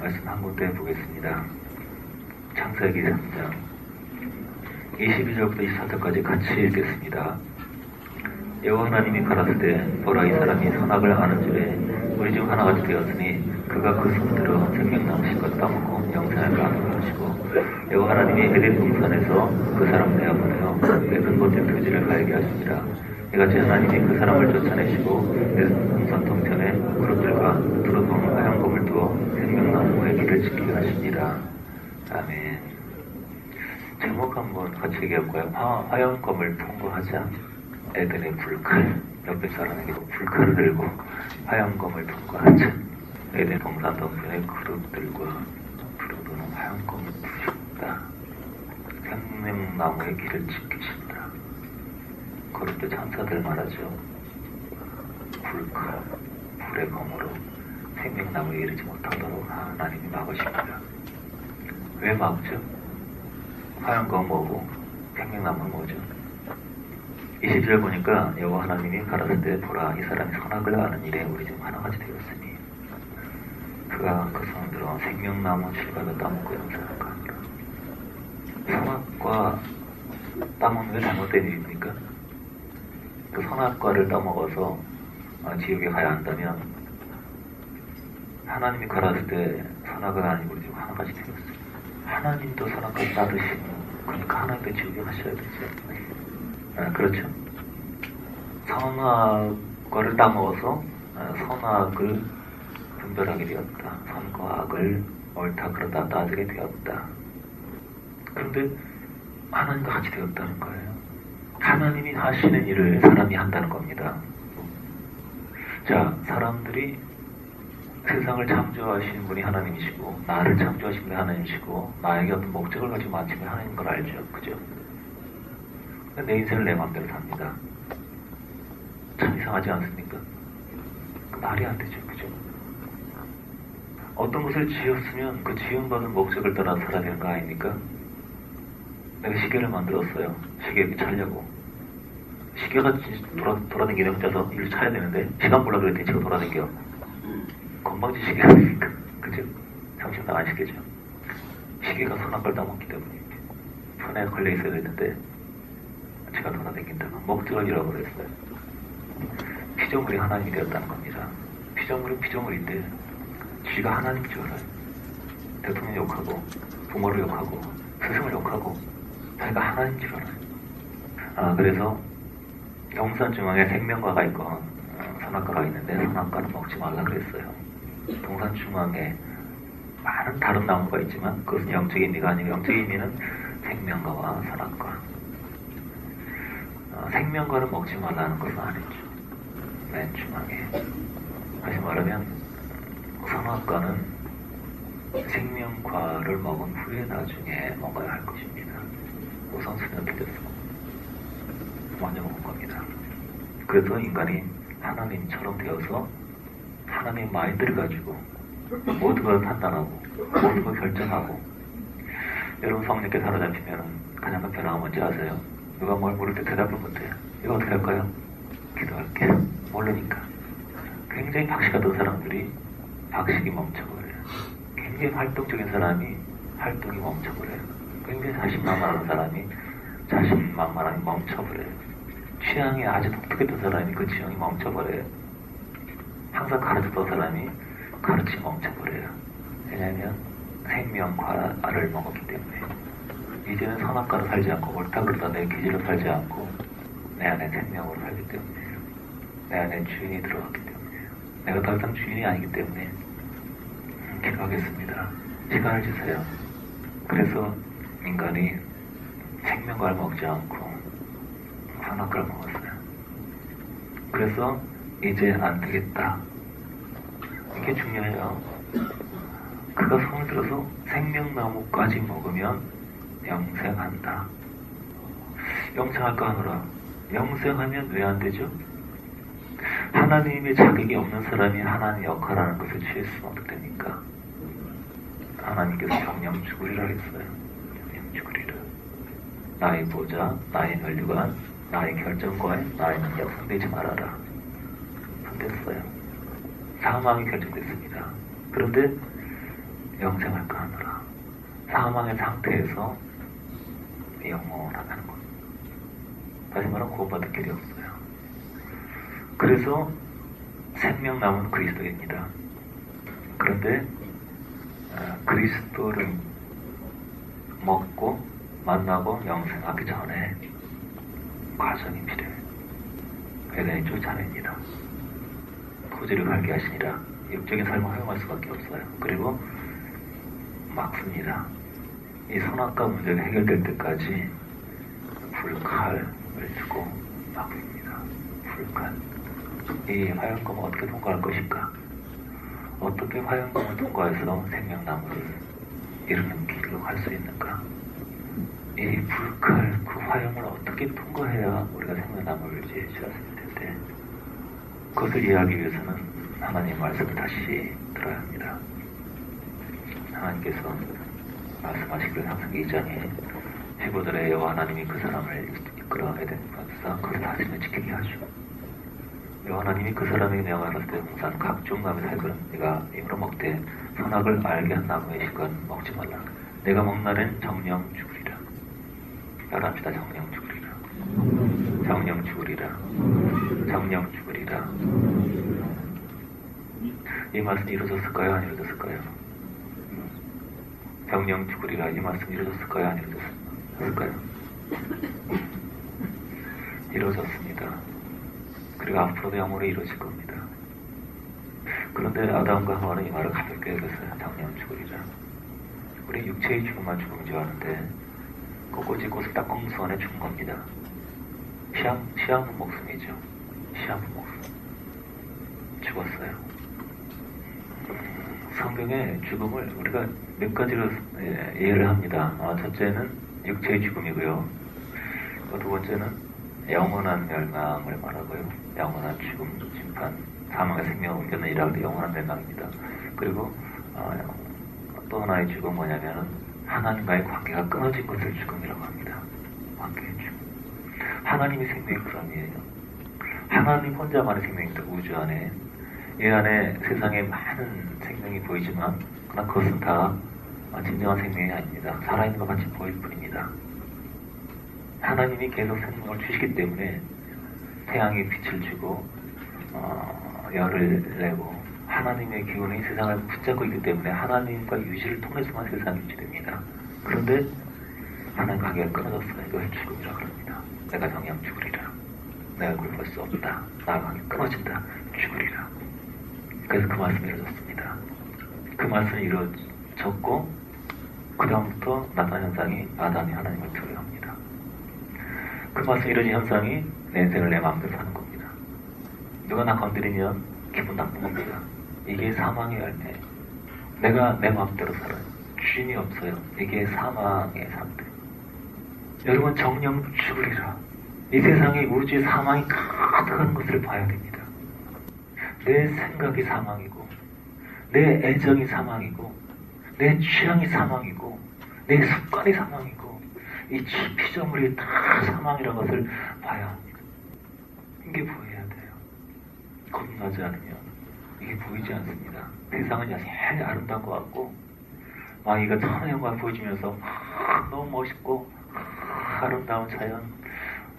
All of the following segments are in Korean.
말씀 한 군데 보겠습니다. 창세기 3장 22절부터 24절까지 같이 읽겠습니다. 여호와 하나님이 가라사대 보라 이 사람이 선악을 아는 줄에 우리 중 하나같이 되었으니 그가 그 손들어 생명나무 실컷 따먹고 영생을 아는 것이고 여호와 하나님이 에덴 동산에서 그 사람을 내어보내어 맺은 곳에 표지를 가게 하시니라. 이같이 하나님이 그 사람을 쫓아내시고 에덴 동산 동편에 그릇들과 두루동 화양검을 두어 생명나무의 길을 지키게 하시니라. 아멘. 제목 한번 같이 얘기해볼까요? 화양검을 통과하자 에덴의 불칼. 옆에 사람에게 불칼을 들고 화양검을 통과하자 에덴 동산 동편의 그릇들과 두루도는 화양검을 부셨다. 생명나무의 길을 지키신다. 그릇도 천사들 말하죠. 불칼, 불의 검으로 생명나무에 이르지 못하도록 하나님이 막으십니다. 왜 막죠? 화양검 뭐고 생명나무는 뭐죠? 20절 보니까 여호와 하나님이 가라사대 보라 이 사람이 선악을 아는 일에 우리 중 하나같이 되었으니 그가 그 손을 들어 생명나무 실과를 따먹고 영생을 하니라. 선악과 따먹는 게 잘못된 일입니까? 그 선악과를 따먹어서 지옥에 가야 한다면 하나님이 가라사대 선악을 아는 우리 중 하나같이 되었으니 하나님도 선악과를 따르시고 그러니까 하나님도 지옥에 가셔야 되죠. 그렇죠. 선악과를 따먹어서 선악을 분별하게 되었다. 선과 악을 옳다 그러다 따지게 되었다. 그런데 하나님과 같이 되었다는 거예요. 하나님이 하시는 일을 사람이 한다는 겁니다. 자, 사람들이 세상을 창조하신 분이 하나님이시고 나를 창조하신 분이 하나님이시고 나에게 어떤 목적을 가지고 만든 분이 하나님인 걸 알죠. 그죠? 내 인생을 내 마음대로 삽니다. 참 이상하지 않습니까? 말이 안 되죠. 그죠? 어떤 것을 지었으면 그 지음받은 목적을 따라 살아야 되는 거 아닙니까? 내가 시계를 만들었어요. 시계 차려고. 시계가 돌아다니는 혼자서 일을 차야 되는데 시간 보려고 그랬더니 제가 돌아다녀. 건방지 시계 아닙니까? 그죠? 상식당 안 시계죠. 시계가 선악과를 따먹기 때문에 손에 걸려 있어야 되는데 제가 돌아다닌다면 목적을 잃어버렸어요. 피조물이 하나님이 되었다는 겁니다. 피조물은 피조물인데 쥐가 하나님인 줄 알아요. 대통령 욕하고 부모를 욕하고 스승을 욕하고 자기가 하나님인 줄 알아요. 그래서 동산 중앙에 생명과가 있고 선악과가 있는데 선악과는 먹지 말라 그랬어요. 동산 중앙에 많은 다른 나무가 있지만 그것은 영적인 의미가 아니고 영적인 의미는 생명과와 선악과. 생명과를 먹지 말라는 것은 아니죠. 맨 중앙에. 다시 말하면 선악과는 생명과를 먹은 후에 나중에 먹어야 할 것입니다. 우선순위가 틀렸어. 먼저 먹은 겁니다. 그래서 인간이 하나님처럼 되어서 하나님의 마인드를 가지고 모든 걸 판단하고 모든 걸 결정하고. 여러분 성령께 사로잡히면 가장 큰 변화가 뭔지 아세요? 누가 뭘 모를 때 대답을 못해요. 이거 어떻게 할까요? 기도할게요. 모르니까. 굉장히 박식하던 사람들이 박식이 멈춰버려요. 굉장히 활동적인 사람이 활동이 멈춰버려요. 굉장히 자신만만한 사람이 자신만만함이 멈춰버려요. 취향이 아주 독특했던 사람이 그 취향이 멈춰버려요. 항상 가르쳤던 사람이 가르침이 멈춰버려요. 왜냐하면 생명과를 먹었기 때문에. 이제는 선악과로 살지 않고 옳다 그러다 내 기질로 살지 않고 내 안에 생명으로 살기 때문에요. 내 안에 주인이 들어갔기 때문에요. 내가 더 이상 주인이 아니기 때문에 기도하겠습니다. 시간을 주세요. 그래서 인간이 생명과를 먹지 않고 선악과를 먹었어요. 그래서 이제 안 되겠다. 이게 중요해요. 그가 손을 들어서 생명나무까지 먹으면 영생한다. 영생할까 하노라. 영생하면 왜 안 되죠? 하나님의 자격이 없는 사람이 하나님의 역할하는 것을 취했으면 어떻게 됩니까? 하나님께서 영영 죽으리라 했어요. 영영 죽으리라. 나의 보좌, 나의 멸류관, 나의 결정과에 나의 능력 상대지 말아라. 안 됐어요. 사망이 결정됐습니다. 그런데 영생을 끄느라 사망의 상태에서 영원하다는 것. 다시 말하면 구원받을 길이 없어요. 그래서 생명나무는 그리스도입니다. 그런데 그리스도를 먹고 만나고 영생하기 전에 과정이 필요해요. 에덴이 쫓아냅니다. 토지를 갈게 하시니라. 육적인 삶을 허용할 수밖에 없어요. 그리고 막습니다. 이 선악과 문제가 해결될 때까지 불칼을 주고 막습니다. 불칼. 이 화염검을 어떻게 통과할 것인가? 어떻게 화염검을 통과해서 생명나무를 이루는 길로 갈 수 있는가? 이 불칼, 그 화염을 어떻게 통과해야 우리가 생명나무를 이제 지을 수 있을 텐데, 그것을 이해하기 위해서는 하나님 말씀을 다시 들어야 합니다. 하나님께서 말씀하시기를 항상 2장에 해보들의 여호와 하나님이 그 사람을 이끌어 에덴 동산에서 그를 다스리며 지키게 하시고, 여호와 하나님이 그 사람에게 명하였을 때 동산 각종 나무의 살건 네가 입으로 먹되 선악을 알게 한 나무의 실건 먹지 말라. 내가 먹는 날엔 정령 죽으리라. 따라합시다. 정령 죽으리라. 정령 죽으리라. 정령 죽으리라. 이 말씀이 이루어졌을까요? 안 이루어졌을까요? 정령 죽으리라. 이 말씀이 이루어졌을까요? 안 이루어졌을까요? 이루어졌습니다. 그리고 앞으로도 영원히 이루어질 겁니다. 그런데 아담과 하와는 이 말을 가볍게 여겼어요. 정령 죽으리라. 우리 육체의 죽음만 죽은 줄 아는데 꼬꼬지 꽃을 딱 꽁수 안에 죽은 겁니다. 시한부 목숨이죠. 시한부 목숨. 죽었어요. 성경의 죽음을 우리가 몇 가지로 이해를 합니다. 첫째는 육체의 죽음이고요. 두 번째는 영원한 멸망을 말하고요. 영원한 죽음, 심판, 사망의 생명을 옮겨는 일하고 영원한 멸망입니다. 그리고 또 하나의 죽음 뭐냐면은 하나님과의 관계가 끊어진 것을 죽음이라고 합니다. 관계의 죽음. 하나님이 생명의 구름이에요. 하나님 혼자만의 생명입니다. 우주 안에. 이 안에 세상에 많은 생명이 보이지만 그러나 그것은 다 진정한 생명이 아닙니다. 살아있는 것 같이 보일 뿐입니다. 하나님이 계속 생명을 주시기 때문에 태양이 빛을 주고 열을 내고 하나님의 기운이 세상을 붙잡고 있기 때문에 하나님과 유지를 통해서만 세상이 유지됩니다. 그런데 하나님 관계가 끊어졌어요. 이것을 죽음이라 그럽니다. 내가 정녕 죽으리라. 내 얼굴을 볼 수 없다. 나와 관계 끊어진다. 죽으리라. 그래서 그 말씀이 이루어졌습니다. 그 말씀이 이루어졌고 그 다음부터 나타난 현상이 아담이 하나님을 두려워합니다. 그 말씀이 이루어진 현상이 내 인생을 내 마음대로 사는 겁니다. 누가 나 건드리면 기분 나쁜 겁니다. 이게 사망의 열매. 내가 내 마음대로 살아요. 주인이 없어요. 이게 사망의 상태. 여러분 정령 죽으리라. 이 세상에 우주의 사망이 가득한 것을 봐야 됩니다. 내 생각이 사망이고 내 애정이 사망이고 내 취향이 사망이고 내 습관이 사망이고 이 피조물이 다 사망이라는 것을 봐야 합니다. 이게 보여야 돼요. 거듭나지 않으면 이게 보이지 않습니다. 세상은 여전히 아름다운 것 같고 이거 천의 영광 보여주면서 너무 멋있고 아름다운 자연,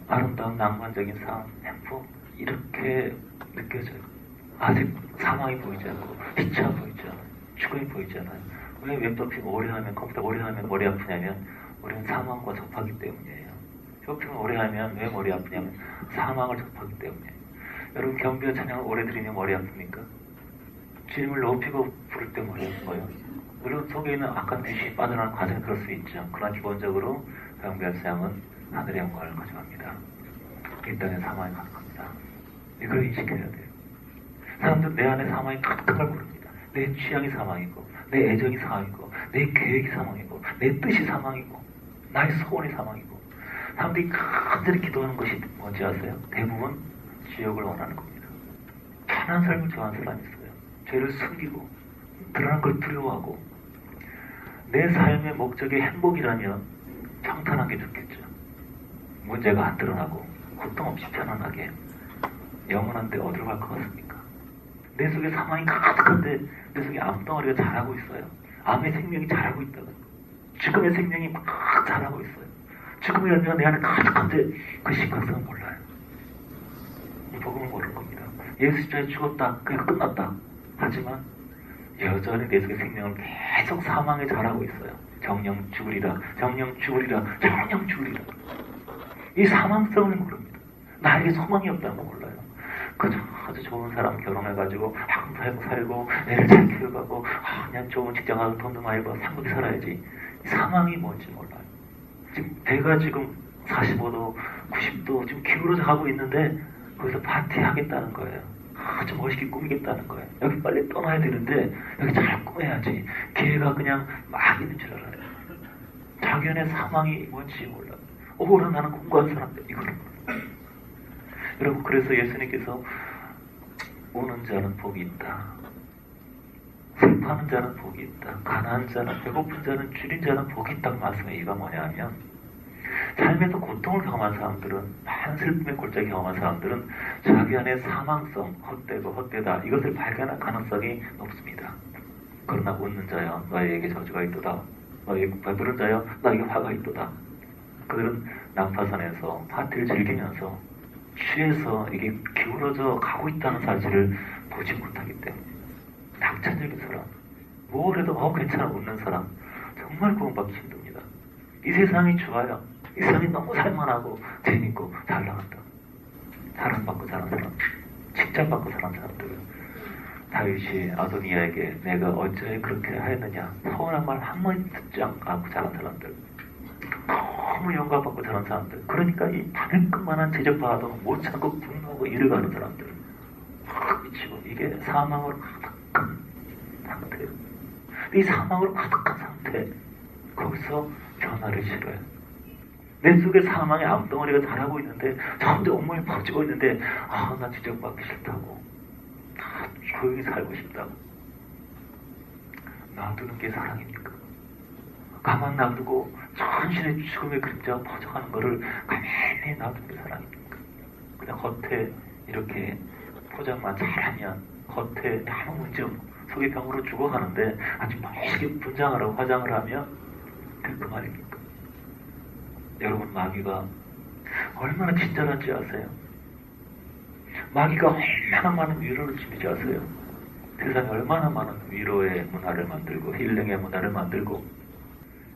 아름다운 낭만적인 삶, 행복 이렇게 느껴져요. 아직 사망이 보이지 않고 피차 보이지 않아요. 죽음이 보이지 않아요. 왜 웹더핑 오래 하면 컴퓨터 오래 하면 머리 아프냐면 우리는 사망과 접하기 때문이에요. 쇼핑을 오래 하면 왜 머리 아프냐면 사망을 접하기 때문이에요. 여러분 경비와 찬양을 오래 들으면 머리 아픕니까? 주님을 높이고 부를 때 머리 아파요. 물론 속에 있는 악한 빛이 빠져나가는 과정이 그럴 수 있죠. 그러나 기본적으로 경비와 찬양은 하늘의 영광을 가져갑니다. 이 땅에 사망이 가득합니다. 이걸 인식해야 돼요. 사람들은 내 안에 사망이 가득한 걸 모릅니다. 내 취향이 사망이고 내 애정이 사망이고 내 계획이 사망이고 내 뜻이 사망이고 나의 소원이 사망이고 사람들이 간절히 기도하는 것이 뭔지 아세요? 대부분 지옥을 원하는 겁니다. 편한 삶을 좋아하는 사람이 있어요. 죄를 숨기고 드러난 걸 두려워하고 내 삶의 목적이 행복이라면 평탄한 게 좋겠죠. 문제가 안 드러나고 고통 없이 편안하게 영원한데 어디로 갈 것 같습니까? 내 속에 사망이 가득한데 내 속에 암덩어리가 자라고 있어요. 암의 생명이 자라고 있다고. 지금의 생명이 막 자라고 있어요. 지금의 열매가 내 안에 가득한데 그 심각성은 몰라요. 이 복음을 모르는 겁니다. 예수 십자가에 죽었다. 그냥 끝났다. 하지만 여전히 내 속의 생명은 계속 사망에 자라고 있어요. 정령 죽으리라. 정령 죽으리라. 정령 죽으리라. 이 사망성을 모릅니다. 나에게 소망이 없다는 거 몰라요. 그저 아주 좋은 사람 결혼해가지고 항상 살고 애를 잘 키워가고 그냥 좋은 직장 가서 돈도 많이 벌어 상국에 살아야지. 사망이 뭔지 몰라요. 지금 배가 지금 45도, 90도 지금 기울어져 가고 있는데 거기서 파티하겠다는 거예요. 아주 멋있게 꾸미겠다는 거예요. 여기 빨리 떠나야 되는데 여기 잘 꾸며야지. 기회가 그냥 막 있는 줄 알아요. 자기네 사망이 뭔지 몰라요. 오히려 나는 공부한 사람들 이거는 여러분, 그래서 예수님께서 우는 자는 복이 있다. 슬퍼하는 자는 복이 있다. 가난한 자는, 배고픈 자는, 줄인 자는 복이 있다고 말씀해. 이가 뭐냐 하면 삶에서 고통을 경험한 사람들은, 많은 슬픔의 골짜기 경험한 사람들은 자기 안에 사망성, 헛되고 헛되다 이것을 발견할 가능성이 높습니다. 그러나 웃는 자여 너희에게 저주가 있도다. 너희에게 배부른 자여 너희에게 화가 있도다. 그들은 난파선에서 파티를 즐기면서 취해서 이게 기울어져 가고 있다는 사실을 보지 못하기 때문에 낙천적인 사람, 뭘 해도 괜찮아 웃는 사람 정말 구원받기 힘듭니다. 이 세상이 좋아요. 이 세상이 너무 살만하고 재밌고 잘 나간다. 사랑받고 사는 사람, 칭찬받고 사는 사람들. 다윗이 아도니아에게 내가 어째 그렇게 하였느냐 서운한 말 한마디 듣지 않고 자란 사람들, 너무 영감받고 자란 사람들, 그러니까 이 바늘끝만한 제적받아도 못 참고 분노하고 일을 가는 사람들, 미치고 이게 사망으로 가득한 상태. 이 사망으로 가득한 상태, 거기서 변화를 싫어요. 내 속에 사망의 암덩어리가 자라고 있는데 점점 온몸이 퍼지고 있는데 나 지적받기 싫다고, 다 조용히 살고 싶다고. 놔두는 게 사랑입니까? 가만 놔두고 천신의 죽음의 그림자가 퍼져가는 거를 가만히 놔두는 게 사랑입니까? 그냥 겉에 이렇게 포장만 잘하면, 겉에 아무 문제 없고 속에 병으로 죽어가는데 아주 멋있게 분장을 하고 화장을 하면 그 말입니까? 여러분, 마귀가 얼마나 친절한지 아세요? 마귀가 얼마나 많은 위로를 주는지 아세요? 세상에 얼마나 많은 위로의 문화를 만들고 힐링의 문화를 만들고,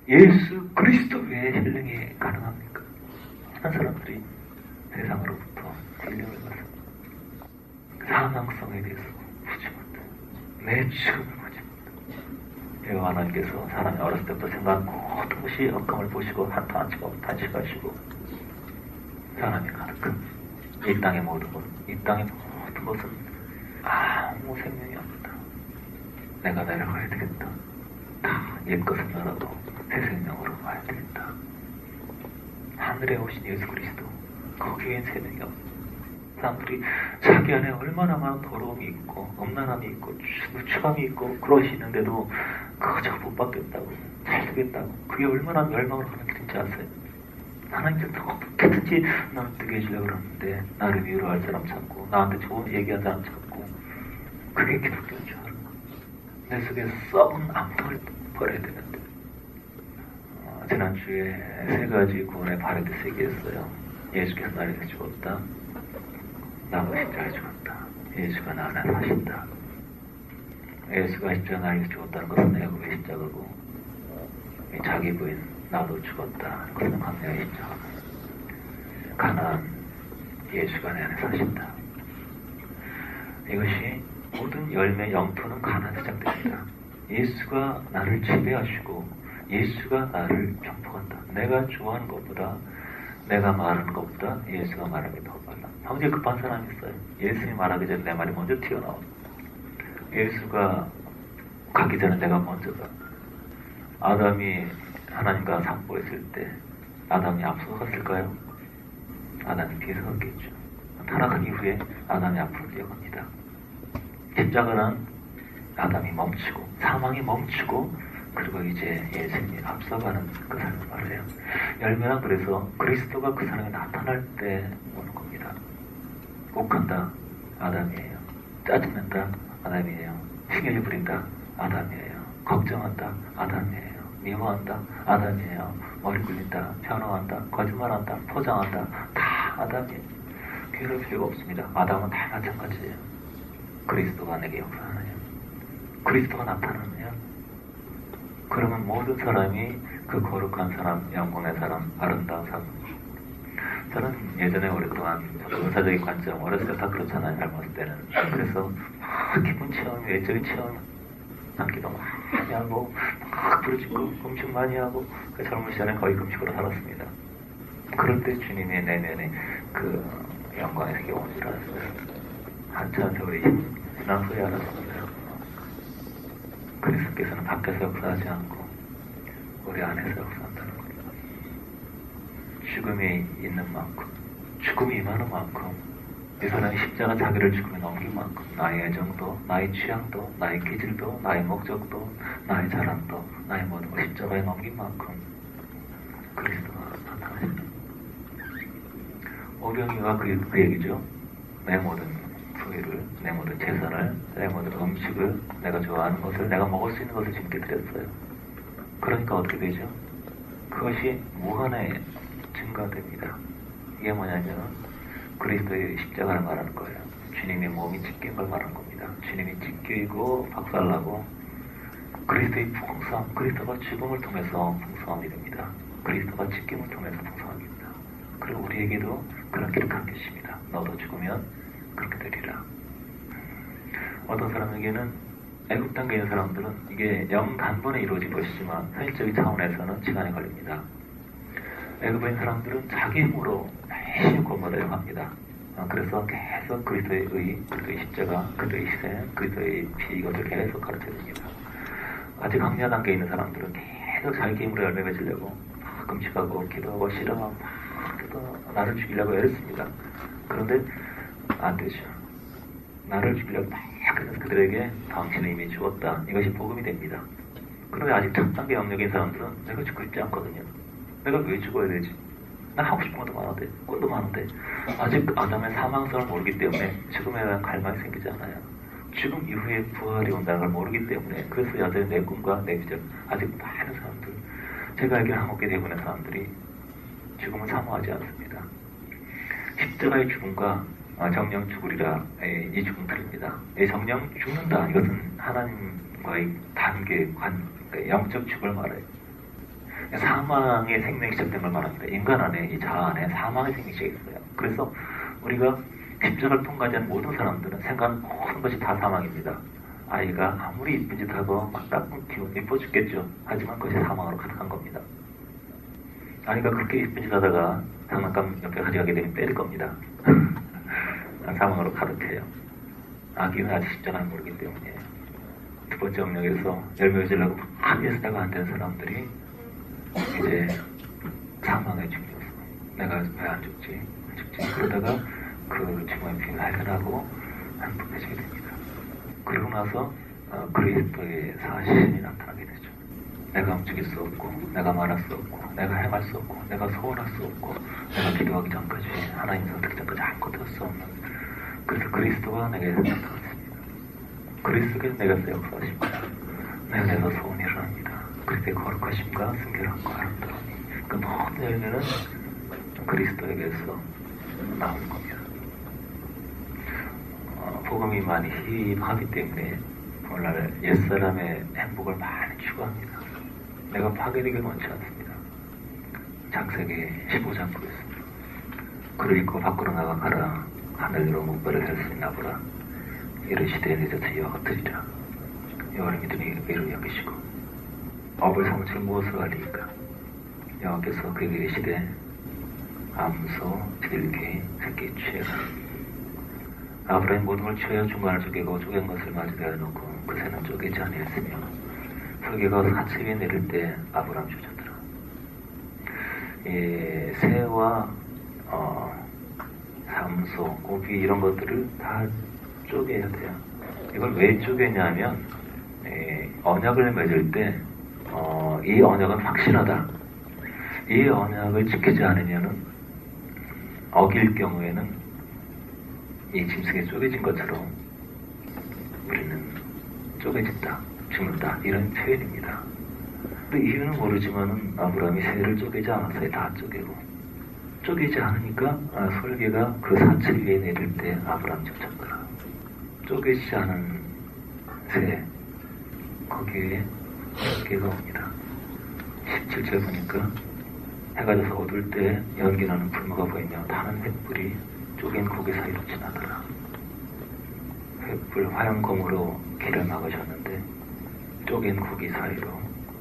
예수 그리스도 외에 힐링이 가능합니까? 많은 사람들이 세상으로부터 힐링을 받습니다. 사망성에 대해서 보지 못해. 내 죽음을 보지 못해. 여호와 하나님께서 사람이 어렸을 때부터 생각한 모든 것이 역감을 보시고 한탄 안 치고 단식하시고, 사람이 가득한 이 땅의 모든 것, 이 땅의 모든 것은 아무 생명이 없다. 내가 내려가야 되겠다. 다 옛것은 나라도 새 생명으로 와야 되겠다. 하늘에 오신 예수 그리스도, 거기엔 생명이 없다. 사람들이 자기 안에 얼마나 많은 더러움이 있고 엄난함이 있고 추감이 있고 그것이 있는데도 그저 못 받겠다고, 잘 되겠다고, 그게 얼마나 멸망을 하는 길인지 아세요? 하나님께서 어떻게든지 나를 뜨게 해주려고 그러는데 나를 위로할 사람 찾고 나한테 좋은 얘기할 사람 찾고, 그게 기독교인 줄 알아. 내 속에 썩은 암덩을 버려야 되는데. 지난주에 3가지 구원의 바레드스 얘기했어요. 예수께서 나를 위해 죽었다. 나도 십자가에 죽었다. 예수가 나 안에 사신다. 예수가 십자가 나를 위해 죽었다는 것은 애굽의 십자가고, 자기 부인 나도 죽었다. 그것은 광야의 십자가. 가나안, 예수가 내 안에 사신다. 이것이 모든 열매 영토는 가나안에서 시작됩니다. 예수가 나를 지배하시고 예수가 나를 경포한다. 내가 좋아하는 것보다, 내가 말하는 것보다 예수가 말하는 게 더 빨라. 굉장히 급한 사람이 있어요. 예수님이 말하기 전에 내 말이 먼저 튀어나와. 예수가 가기 전에 내가 먼저 가. 아담이 하나님과 상보했을 때 아담이 앞서 갔을까요? 아담이 뒤에서 갔겠죠. 타락한 이후에 아담이 앞으로 뛰어갑니다. 십자가는 아담이 멈추고 사망이 멈추고, 그리고 이제 예수님이 앞서가는 그 삶을 말해요. 열매는 그래서 그리스도가 그 사람에 나타날 때 오는 겁니다. 욱한다, 아담이에요. 짜증낸다, 아담이에요. 흉을 부린다, 아담이에요. 걱정한다, 아담이에요. 미워한다, 아담이에요. 머리 굴린다, 변호한다, 거짓말한다, 포장한다, 다 아담이에요. 괴로울 필요가 없습니다. 아담은 다 마찬가지예요. 그리스도가 내게 역사하나요? 그리스도가 나타나나요? 그러면 모든 사람이 그 거룩한 사람, 영광의 사람, 아름다운 사람. 저는 예전에 오랫동안 은사적인 관점, 어렸을 때 다 그렇잖아요, 젊었을 때는. 그래서 막 기쁜 체험, 외적인 체험, 기도 많이 하고, 막 부르짖고, 금식 많이 하고, 그 젊은 시절에 거의 금식으로 살았습니다. 그럴 때 주님의 내면에 그 영광의 세계 온 줄 알았어요. 한참 세월이 지난 후에 알았습니다. 그리스도께서는 밖에서 역사하지 않고 우리 안에서 역사한다는 겁니다. 죽음이 있는 만큼, 죽음이 임하는 만큼, 이 사람이 십자가 자기를 죽음에 넘긴 만큼 나의 애정도, 나의 취향도, 나의 기질도, 나의 목적도, 나의 자랑도, 나의 모든 걸 십자가에 넘긴 만큼 그리스도가 나타나십니다. 오병이가 그 얘기죠. 내 모든 소유를, 내 모든 재산을, 내 모든 음식을, 내가 좋아하는 것을, 내가 먹을 수 있는 것을 주님께 드렸어요. 그러니까 어떻게 되죠? 그것이 무한에 증가됩니다. 이게 뭐냐면 그리스도의 십자가를 말하는 거예요. 주님의 몸이 찢긴 걸 말하는 겁니다. 주님이 찢기고 박살나고 그리스도의 풍성함, 그리스도가 죽음을 통해서 풍성함이 됩니다. 그리스도가 찢김을 통해서 풍성함이 됩니다. 그리고 우리에게도 그런 길을 가르치십니다. 너도 죽으면 그렇게 되리라. 어떤 사람에게는 애국 단계에 있는 사람들은 이게 단번에 이루어진 것이지만 현실적인 차원에서는 시간이 걸립니다. 애국에 있는 사람들은 자기 힘으로 열심히 공부하려고 합니다. 그래서 계속 그리스도의 의, 그리스도의 십자가, 그리스도의 희생, 그리스도의 피 이것을 계속 가르쳐야 됩니다. 아직 강야 단계에 있는 사람들은 계속 자기 힘으로 열매 맺으려고 막 금식하고 기도하고 실험하고 막 나를 죽이려고 애를 씁니다. 그런데 안 되죠. 나를 죽이려고 막 해서 그들에게 당신은 이미 죽었다. 이것이 복음이 됩니다. 그런데 아직 첫 단계 영역인 사람들은 내가 죽고 싶지 않거든요. 내가 왜 죽어야 되지? 나 하고 싶은 것도 많은데, 꿈도 많은데, 아직 아담의 사망성을 모르기 때문에 죽음에 대한 갈망이 생기지 않아요. 죽음 이후에 부활이 온다는 걸 모르기 때문에, 그래서 여전히 내 꿈과 내 비전, 아직 많은 사람들, 제가 알기로 한국계 대부분의 사람들이 죽음을 사모하지 않습니다. 십자가의 죽음과 정령 죽으리라 이 죽음 틀립니다. 이 정령 죽는다, 이것은 하나님과의 단계, 영적 죽음을 말해요. 사망의 생명이 시작된 걸 말합니다. 인간 안에, 이 자아 안에 사망의 생명이 시작했어요. 그래서 우리가 십자가를 통과하지 않은 모든 사람들은 생각하는 모든 것이 다 사망입니다. 아이가 아무리 이쁜 짓 하고 막 나쁜 기분 예뻐 죽겠죠. 하지만 그것이 사망으로 가득한 겁니다. 아이가 그렇게 이쁜 짓 하다가 장난감 옆에 가져가게 되면 때릴 겁니다. 사망으로 가득해요. 아기는 아직 십자가를 모르기 때문에. 두 번째 영역에서 열매 맺으려고 많이 했다가 안 되는 사람들이 이제 사망의 중요성. 내가 왜 안 죽지? 그러다가 그 죽음의 피를 발견하고 행복해지게 됩니다. 그러고 나서 그리스도의 사신이 나타나게 되죠. 내가 움직일 수 없고, 내가 말할 수 없고, 내가 행할 수 없고, 내가 소원할 수 없고, 내가 기도하기 전까지, 하나님 선택 전까지 아무것도 할 수 없는. 그래서 그리스도가 내게 나타났습니다. 그리스도께서 내가 역사하십니다. 내가 소원이 일어납니다. 그리스도의 거룩하심과 순결함과 아름다움이 그 모든 열매는 그리스도에게서 나오는 겁니다. 복음이 많이 희입하기 때문에 오늘날 옛사람의 행복을 많이 추구합니다. 내가 파괴되길 원치 않습니다. 창세기 15장 보겠습니다. 그를 입고 밖으로 나가가라. 하늘로 목발을 할 수 있나 보라. 이르시되 늦어서 여헛들이라. 여호와를 믿으니 의로 여기시고 업을 삼을 무엇을 알리니까. 여호와께서 그에게 이르시되 암소, 들개, 새끼 취해라. 아브라함 모든 걸 취하여 중간을 쪼개고 쪼갠 것을 마주대하여 놓고 그 새는 쪼개지 아니했으며 설계가 사체 위에 내릴 때 아브라함 주셨더라. 새와 삼소, 고기 이런 것들을 다 쪼개야 돼요. 이걸 왜 쪼개냐면 언약을 맺을 때 이 언약은 확실하다. 이 언약을 지키지 않으면은 어길 경우에는 이 짐승에 쪼개진 것처럼 우리는 쪼개진다. 죽는다. 이런 표현입니다. 근데 이유는 모르지만은 아브라함이 새를 쪼개지 않았어요. 다 쪼개고. 쪼개지 않으니까 설계가 그 사체 위에 내릴 때 아브라함 쫓았더라. 쪼개지지 않은 새, 거기에 설계가 옵니다. 17절 보니까 해가 져서 어두울 때 연기나는 불무가 보이며 타는 횃불이 쪼갠 고개 사이로 지나더라. 횃불 화염검으로 길을 막으셨는데 쪼갠 고기 사이로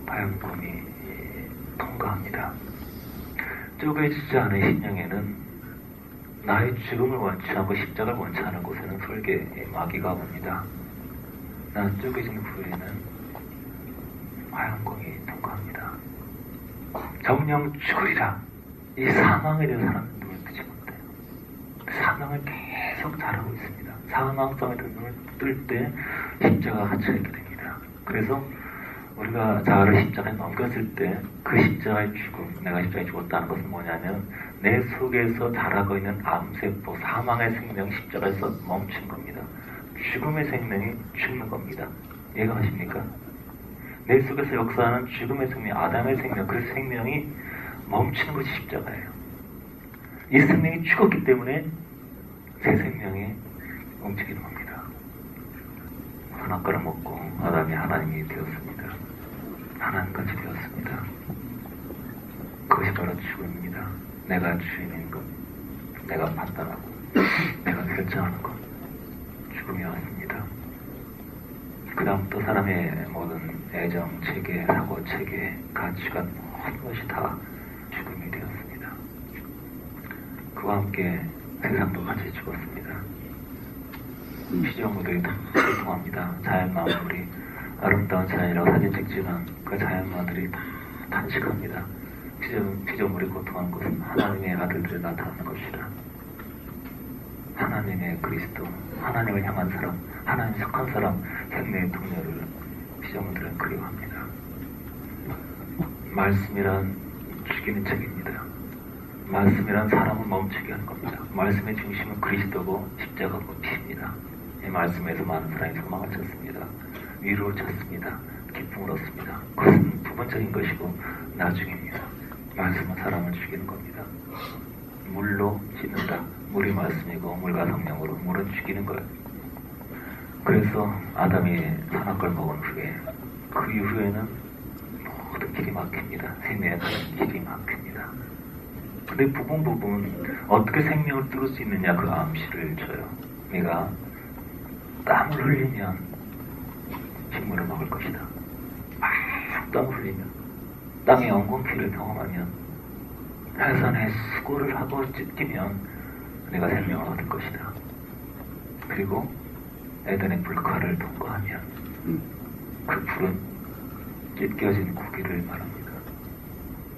화염검이 통과합니다. 쪼개지지 않은 심령에는 나의 죽음을 원치 않고 십자가를 원치 않은 곳에는 설계의 마귀가 옵니다. 난 쪼개진 후에는 화염검이 통과합니다. 정령 죽으리라. 이 사망에 대한 사람은 눈을 뜨지 못해요. 사망을 계속 잘하고 있습니다. 사망성에 대한 눈을 뜰 때 십자가가 갇혀있게 됩니다. 그래서 우리가 자아를 십자가에 넘겼을 때 그 십자가의 죽음, 내가 십자가에 죽었다는 것은 뭐냐면 내 속에서 자라고 있는 암세포, 사망의 생명 십자가에서 멈춘 겁니다. 죽음의 생명이 죽는 겁니다. 이해가 가십니까? 내 속에서 역사하는 죽음의 생명, 아담의 생명, 그 생명이 멈추는 것이 십자가예요. 이 생명이 죽었기 때문에 새 생명이 움직이는 겁니다. 선악과를 먹고 아담이 하나님이 되었습니다. 하나님같이 되었습니다. 그것이 바로 죽음입니다. 내가 주인인 것, 내가 판단하고 내가 결정하는 것, 죽음이 왔습니다. 그 다음부터 사람의 모든 애정, 체계, 사고, 체계, 가치관, 모든 것이 다 죽음이 되었습니다. 그와 함께 세상도 같이 죽었습니다. 피조물들이 다 고통합니다. 자연마물이 아름다운 자연이라고 사진 찍지만 그 자연마들이 다 탄식합니다. 피조물이 고통한 것은 하나님의 아들들이 나타나는 것이라. 하나님의 그리스도, 하나님을 향한 사람, 하나님 속한 사람, 생명의 동료를 피조물들은 그리워합니다. 말씀이란 죽이는 책입니다. 말씀이란 사람을 멈추게 하는 겁니다. 말씀의 중심은 그리스도고 십자가고 피입니다. 이 말씀에서 많은 사람이 소망을 찾습니다. 위로를 찾습니다. 기쁨을 얻습니다. 그것은 부분적인 것이고 나중입니다. 말씀은 사람을 죽이는 겁니다. 물로 씻는다. 물이 말씀이고 물과 성령으로 물은 죽이는 거예요. 그래서 아담이 선악과를 먹은 후에 그 이후에는 모든 길이 막힙니다. 생명의 길이 막힙니다. 근데 부분 어떻게 생명을 뚫을 수 있느냐 그 암시를 줘요. 네가 땀을 흘리면 식물을 먹을 것이다. 막 땀을 흘리면 땅의 영광피를 경험하면 해산에 수고를 하고 찢기면 내가 생명을 얻을 것이다. 그리고 에덴의 불칼을 통과하면 그 불은 찢겨진 고기를 말합니다.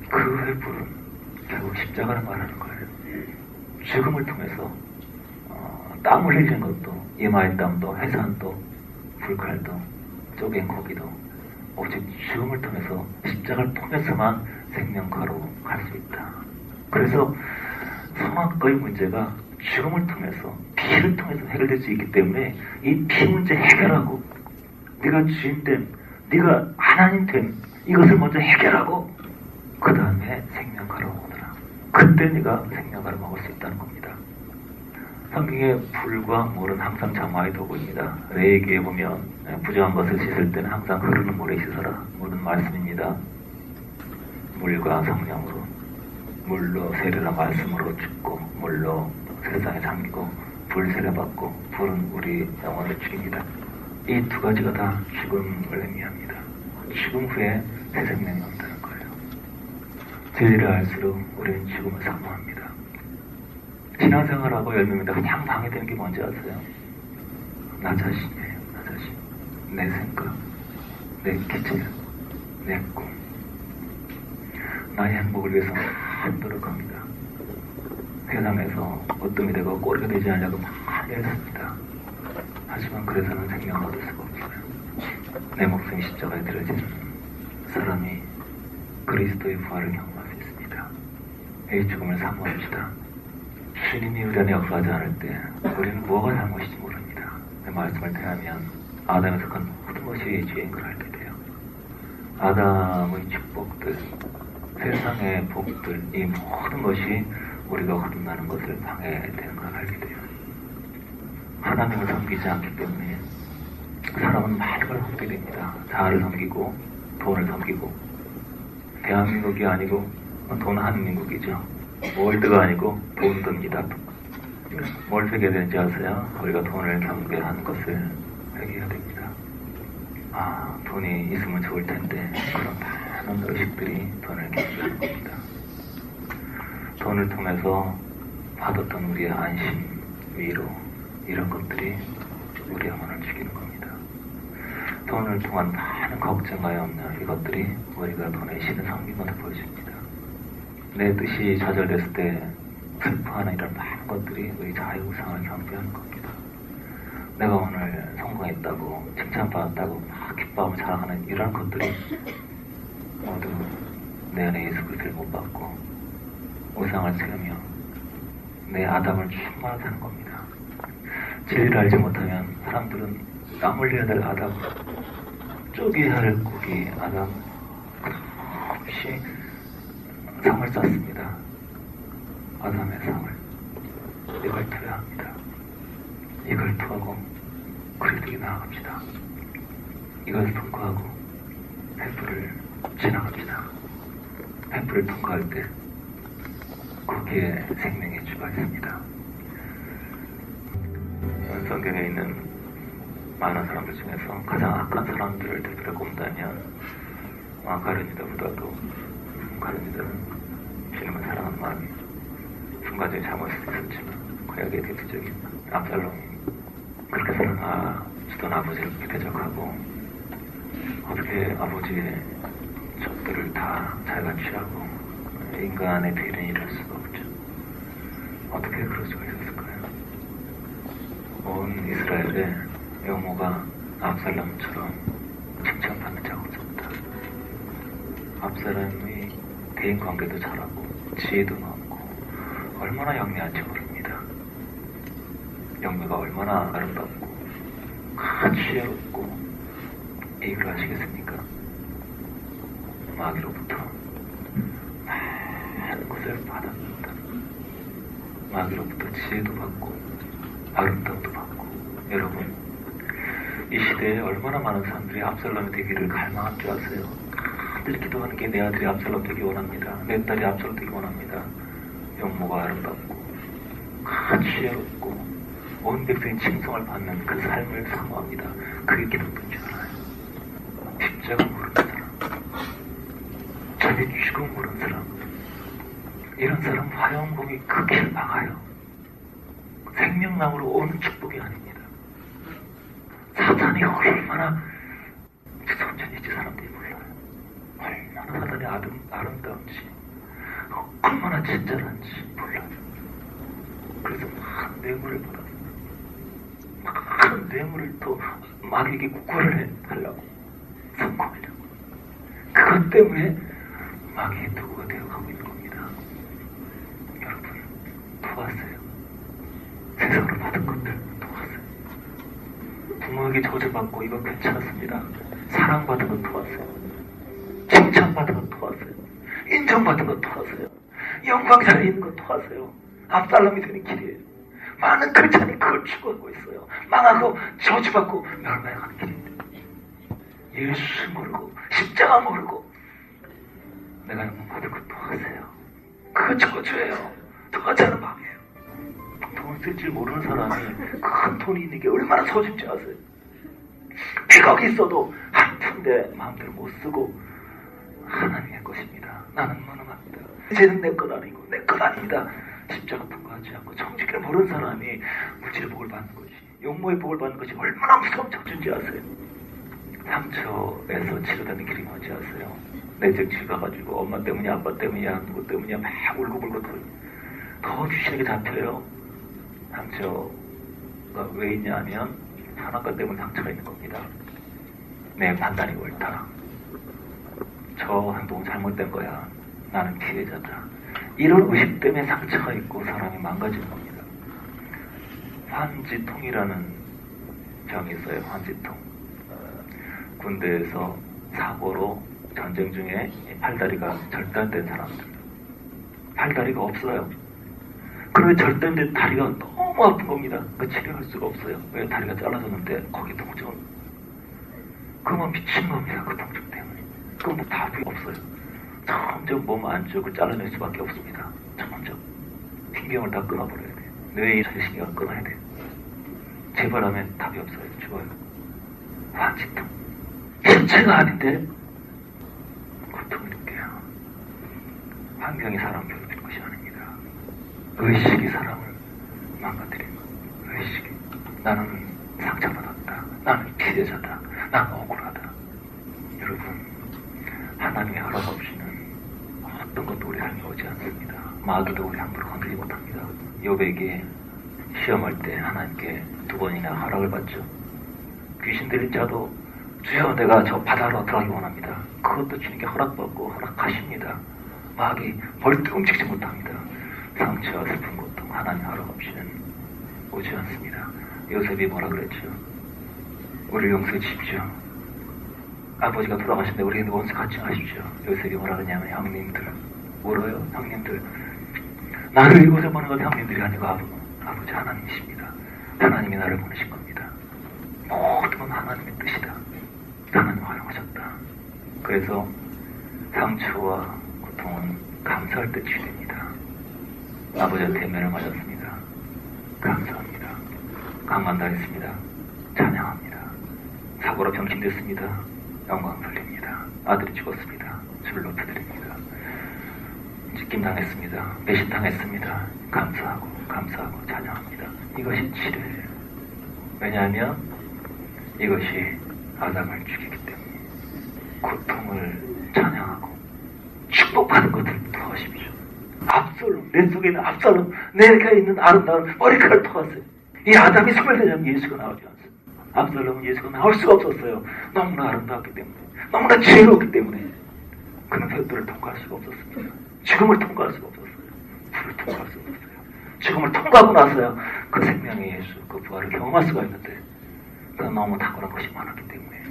그 횃불은 결국 십자가를 말하는 거예요. 죽음을 통해서 땀을 흘리는 것도 이마의 땀도 해산도 불칼도 쪼갠 고기도 오직 죽음을 통해서 십자가를 통해서만 생명가로 갈 수 있다. 그래서 성악과의 문제가 죽음을 통해서 피를 통해서 해결될 수 있기 때문에 이 피 문제 해결하고 네가 주인됨, 네가 하나님됨 이것을 먼저 해결하고 그 다음에 생명가로 오너라. 그때 네가 생명가를 먹을 수 있다는 겁니다. 성경의 불과 물은 항상 장화의 도구입니다. 레위기에 보면 부정한 것을 씻을 때는 항상 흐르는 물에 씻어라. 물은 말씀입니다. 물과 성령으로, 물로 세례라 말씀으로 죽고 물로 세상에 잠기고 불 세례받고 불은 우리 영혼을 죽입니다. 이 두 가지가 다 죽음을 의미합니다. 죽음 후에 새 생명이 온다는 거예요. 진리를 알수록 우리는 죽음을 사모합니다. 신앙생활하고 열매입니다. 그냥 방해되는 게 뭔지 아세요? 나 자신이에요. 나 자신. 내 생각, 내 기질, 내 꿈. 나의 행복을 위해서 많이 노력합니다. 세상에서 어둠이 되고 꼬리가 되지 않으려고 많이 애씁니다. 하지만 그래서는 생명을 얻을 수가 없어요. 내 목숨이 십자가에 들어지는 사람이 그리스도의 부활을 경험할 수 있습니다. 이 죽음을 사모합시다. 주님이 우리 안에 역사하지 않을 때 우리는 무엇가 잘못인지 모릅니다. 그 말씀을 대하면 아담에서 그 모든 것이 주행을 하게 돼요. 아담의 축복들, 세상의 복들, 이 모든 것이 우리가 거듭나는 것을 방해되는 걸 알게 돼요. 하나님을 섬기지 않기 때문에 사람은 많은 걸 섬기게 됩니다. 자아를 섬기고 돈을 섬기고, 대한민국이 아니고 돈 한민국이죠. 월드가 아니고 돈듭니다. 뭘 회개해야 되는지 아세요? 우리가 돈을 경배하는 것을 회개해야 됩니다. 돈이 있으면 좋을 텐데 그런 많은 의식들이 돈을 경배하는 겁니다. 돈을 통해서 받았던 우리의 안심, 위로, 이런 것들이 우리 영혼을 죽이는 겁니다. 돈을 통한 많은 걱정과 염려, 이것들이 우리가 돈의 신을 섬긴 것을 보여줍니다. 내 뜻이 좌절됐을 때 슬퍼하는 이런 많은 것들이 우리 자유상을 경배하는 겁니다. 내가 오늘 성공했다고, 칭찬받았다고 막 기뻐하며 자랑하는 이런 것들이 모두 내 안에 예수 그리스도를 못 받고 우상을 세우며 내 아담을 충만하게 하는 겁니다. 진리를 알지 못하면 사람들은 땀 흘려야 될 아담, 쪼개야 할 고기 아담 없이 상을 쌓습니다. 아담의 상을. 이걸 토해야 합니다. 이걸 토하고 그리스도에게 나아갑시다. 이걸 통과하고 횃불을 지나갑시다. 횃불을 통과할 때 거기에 생명의 주가 있습니다. 성경에 있는 많은 사람들 중에서 가장 악한 사람들을 되돌아 본다면 가룟유다보다도 가룟유다는 주님을 사랑하는 마음이 순간적인 잘못일 수 있었지만 그에게 대표적인 압살롬이 그렇게 사랑하시던 아버지를 대적하고 어떻게 아버지의 적들을 다 자기가 취하고 인간의 비리는 이럴 수가 없죠. 어떻게 그럴 수가 있었을까요? 온 이스라엘의 영모가 압살롬처럼 칭찬받는 자가 없었다. 압살롬이 대인관계도 잘하고 지혜도 많고 얼마나 영리한지 모릅니다. 영미가 얼마나 아름답고 지혜롭고 이유를 아시겠습니까? 마귀로부터 많은 것을 받았습니다. 마귀로부터 지혜도 받고 아름다움도 받고. 여러분, 이 시대에 얼마나 많은 사람들이 압살롬이 되기를 갈망한 줄 아세요? 늘 기도하는 게 내 아들이 압살롬 되기 원합니다. 내 딸이 압살롬 되기 원합니다. 영모가 아름답고 지혜롭고 온 백성이 칭송을 받는 그 삶을 사모합니다. 그게 기독교인 줄 알아요. 십자가 모르는 사람, 자기 죽음 모르는 사람, 이런 사람 화영공이 그 길을 막아요. 생명나무로 오는 축복이 아닙니다. 사탄이 얼마나 선전이지 사람들이 몰라요. 얼마나 사탄이 아름다운지, 얼마나 친절한지 몰라요. 그래서 막 뇌물을 받았어요. 막 뇌물을 또 마귀에게 구걸을 하려고, 성공하려고. 그것 때문에 마귀의 도구가 되어가고 있는 겁니다. 여러분, 도와세요. 세상으로 받은 것들 도와세요. 부모에게 저주받고 이거 괜찮았습니다. 사랑받은 것 도와세요. 칭찬받은 것 도와세요. 인정받은 것 도와세요. 영광 자리에 있는 것 도와세요. 압살롬이 되는 길이에요. 많은 크리스찬이 그걸 추구하고 있어요. 망하고 저주받고 멸망하는 길인데 예수 모르고 십자가 모르고 내가 영광 받은 것 도와세요. 그거 저주예요. 도와자는 마음이에요. 돈 쓸 줄 모르는 사람이 큰 돈이 있는 게 얼마나 소중지 아세요? 100억 있어도 한 푼대 마음대로 못 쓰고 하나님의 것입니다. 나는 무능합니다. 이제는 내 것 아니고 내 것 아닙니다. 십자가 통과하지 않고 정직을 모르는 사람이 물질의 복을 받는 것이, 용모의 복을 받는 것이 얼마나 무서운 척준지 아세요? 상처에서 치료되는 길이 뭔지 아세요? 내적 치료가가지고 엄마 때문이야, 아빠 때문이야, 누구 때문이야 막 울고불고 더 귀신에게 잡혀요. 상처가 왜 있냐 하면 선악과 때문에 상처가 있는 겁니다. 내 판단이 옳다. 저 행동은 잘못된 거야. 나는 피해자다. 이런 의식 때문에 상처가 있고 사람이 망가지는 겁니다. 환지통이라는 병이 있어요. 환지통. 군대에서 사고로 전쟁 중에 팔다리가 절단된 사람들. 팔다리가 없어요. 그런데 절단된 다리가 너무 아픈 겁니다. 그 치료할 수가 없어요. 왜? 다리가 잘라졌는데 거기 통증을. 그만 미친 겁니다. 그 통증 때문에. 그건 뭐 답이 없어요. 점점 몸 안쪽을 잘라낼 수밖에 없습니다. 점점. 신경을 다 끊어버려야 돼요. 뇌의 신경을 끊어야 돼요. 재발하면 답이 없어요. 죽어요. 환치통. 신체가 아닌데 고통을 느껴요. 환경이 사람을 괴롭히는 것이 아닙니다. 의식이 사람을 망가뜨리는 거예요. 의식이. 나는 상처받았다. 나는 피해자다. 나는 억울하다. 여러분, 하나님의 허락 없이는 어떤 것도 우리 삶에 오지 않습니다. 마귀도 우리 함부로 건드리지 못합니다. 욥에게 시험할 때 하나님께 2번이나 허락을 받죠. 귀신 들린 자도 주여 내가 저 바다로 들어가기 원합니다. 그것도 주님께 허락받고 허락하십니다. 마귀 벌떡 움직이지 못합니다. 상처와 슬픈 고통 하나님 허락 없이는 오지 않습니다. 요셉이 뭐라 그랬죠? 우리를 용서해 주십시오. 아버지가 돌아가신데 우리에게 원수 같이 하십시오. 요셉이 뭐라 그러냐면 형님들 울어요. 형님들 나를 이곳에 보내는 건 형님들이 아니고 아버지 하나님이십니다. 하나님이 나를 보내신 겁니다. 모든 건 하나님의 뜻이다. 하나님 활용하셨다. 그래서 상처와 고통은 감사할 때 치유됩니다. 아버지한테 대면을 맞았습니다. 감사합니다. 강간당했습니다. 찬양합니다. 사고로 병신됐습니다. 영광 돌립니다. 아들이 죽었습니다. 주를 높여드립니다. 찢김당했습니다. 배신당했습니다. 감사하고 찬양합니다. 이것이 치료예요. 왜냐하면 이것이 아담을 죽이기 때문에 고통을 찬양하고 축복하는 것을 토하십시오. 압살롬, 내 속에 있는 압살롬, 내가 있는 아름다운 머리카락을 토하세요. 이 아담이 소멸되자면 예수가 나오지 않습니다. 압살롬은 예수가 나올 수가 없었어요. 너무나 아름다웠기 때문에, 너무나 지혜로웠기 때문에 그는 벽돌을 통과할 수가 없었습니다. 죽음을 통과할 수가 없었어요. 불을 통과할 수가 없었어요. 죽음을 통과하고 나서야 그 생명의 예수, 그 부활을 경험할 수가 있는데 그는 너무 탁월한 것이 많았기 때문에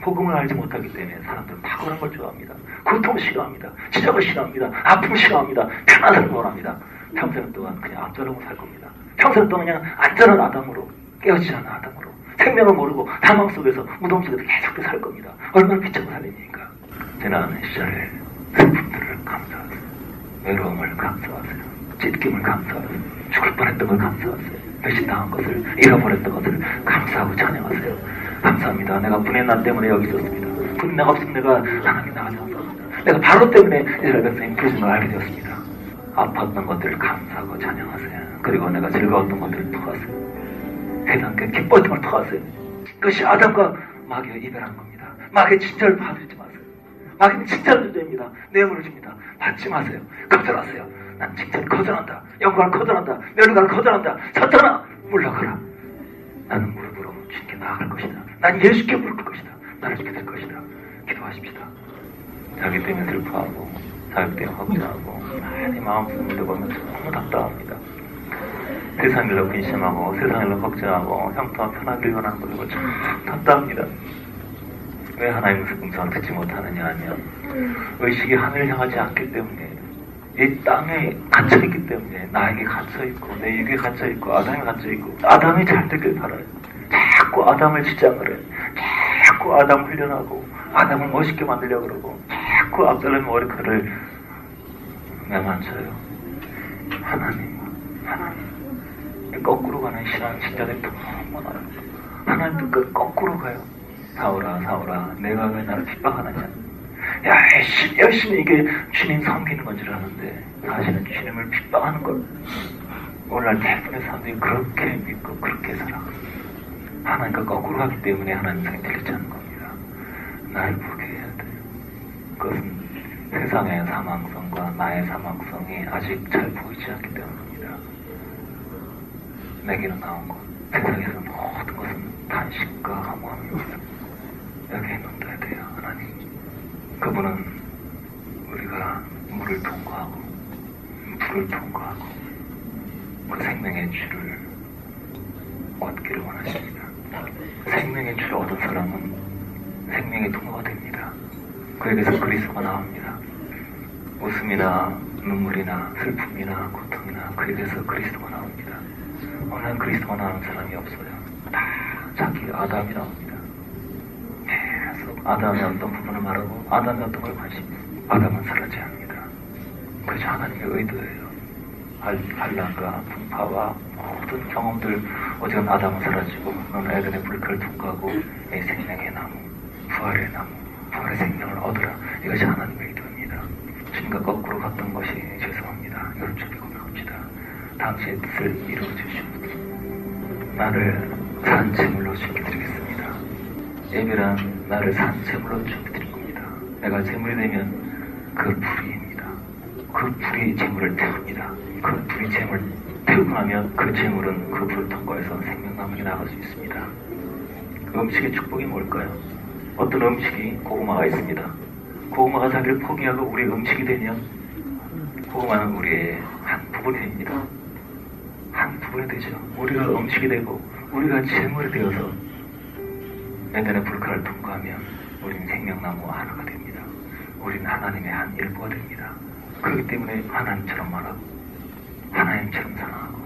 복음을 알지 못하기 때문에 사람들은 탁월한 걸 좋아합니다. 고통을 싫어합니다. 지적을 싫어합니다. 아픔을 싫어합니다. 편한 삶을 원합니다. 평생 동안 그냥 앞자르고 살 겁니다. 평생 동안 그냥 안전한 아담으로, 깨어지지 않은 아담으로 생명을 모르고 사망 속에서 무덤 속에서 계속 살 겁니다. 얼마나 비참한 삶입니까? 지난 시절에 슬픔들을 감사하세요. 외로움을 감사하세요. 찢김을 감사하세요. 죽을 뻔했던 걸 감사하세요. 배신당한 것을, 잃어버렸던 것을 감사하고 찬양하세요. 감사합니다. 내가 분의 난 때문에 여기 있었습니다. 분의 나가 없으면 내가 하나님 나가지 않았습니다. 내가 바로 때문에 이스라엘 백성이 부르신 걸 알게 되었습니다. 아팠던 것들을 감사하고 찬양하세요. 그리고 내가 즐거웠던 것들을 토하세요. 세상께 기뻤던 걸 토하세요. 그것이 아담과 마귀가 이별한 겁니다. 마귀의 칭찬을 받지 마세요. 마귀는 칭찬을 주입니다. 뇌물을 줍니다. 받지 마세요. 거절하세요. 난 칭찬을 거절한다. 영광을 거절한다. 면류관을 거절한다. 사탄아 물러가라. 나는 무릎으로 주님께 나아갈 것이다. 난 예수께 무릎 꿇을 것이다. 나를 지켜줄 것이다. 기도하십시다. 자기 때문에 슬퍼하고 자기 때문에 걱정하고 많이 마음속에 보면 너무 답답합니다. 세상 일로 근심하고 세상 일로 걱정하고 형통한 편하길 원하는 것이고 참 답답합니다. 왜 하나님의 음성을 듣지 못하느냐 하면 의식이 하늘을 향하지 않기 때문에 이 땅에 갇혀있기 때문에 나에게 갇혀있고 내 육에 갇혀있고 아담에 갇혀있고 아담이 잘 되길 바라요. 자꾸 아담을 지장을 해요. 자꾸 아담 훈련하고 아담을 멋있게 만들려고 그러고 자꾸 압살롬의 머리카락을 매만져요. 하나님 거꾸로 가는 신앙 진짜들이 너무 많아요. 하나님 뜻 거꾸로 가요. 사울아 내가 왜 나를 핍박하느냐. 열심히 이게 주님 섬기는 건 줄 아는데 사실은 주님을 핍박하는 걸 오늘날 대부분의 사람들이 그렇게 믿고 그렇게 살아. 하나님과 거꾸로 가기 때문에 하나님 생이 들리지 않는 겁니다. 나를 보게 해야 돼요. 그것은 세상의 사망성과 나의 사망성이 아직 잘 보이지 않기 때문입니다. 내게는 나온 것, 세상에서 모든 것은 탄식과 허무함입니다. 여기에 눈떠야 돼요. 하나님, 그분은 우리가 물을 통과하고 불을 통과하고 그 생명의 주를 얻기를 원하십니다. 생명의 주를 얻은 사람은 생명의 통로가 됩니다. 그에게서 그리스도가 나옵니다. 웃음이나 눈물이나 슬픔이나 고통이나 그에게서 그리스도가 나옵니다. 오늘 그리스도가 나오는 사람이 없어요. 다 자기 아담이 나옵니다. 계속 아담의 어떤 부분을 말하고 아담의 어떤 걸 관심이 있습니다. 아담은 사라져야 합니다. 그저 하나님의 의도예요. 반란과 분파와 모든 경험들, 어쨌든 아담은 사라지고 너는 에덴의 불길을 통과하고 이 생명의 나무, 부활의 나무, 부활의 생명을 얻으라. 이것이 하나님의 의도입니다. 주님과 거꾸로 갔던 것이 죄송합니다. 여러분들이 고백합시다. 당신의 뜻을 이루어주시옵소서. 나를 산 제물로 주께 드리겠습니다. 예배란 나를 산 제물로 주께 드릴 겁니다. 내가 제물이 되면 그 불이입니다. 그 불이 제물을 태웁니다. 그 불이 제물을 태우고 나면 그 제물은 그 불을 통과해서 생명나무에 나갈 수 있습니다. 그 음식의 축복이 뭘까요? 어떤 음식이 고구마가 있습니다. 고구마가 자기를 포기하고 우리의 음식이 되면 고구마는 우리의 한 부분이 됩니다. 한 부분이 되죠. 우리가 음식이 되고 우리가 제물이 되어서 에덴의 불칼을 통과하면 우리는 생명나무와 하나가 됩니다. 우리는 하나님의 한 일부가 됩니다. 그렇기 때문에 하나님처럼 말하고 하나님처럼 사랑하고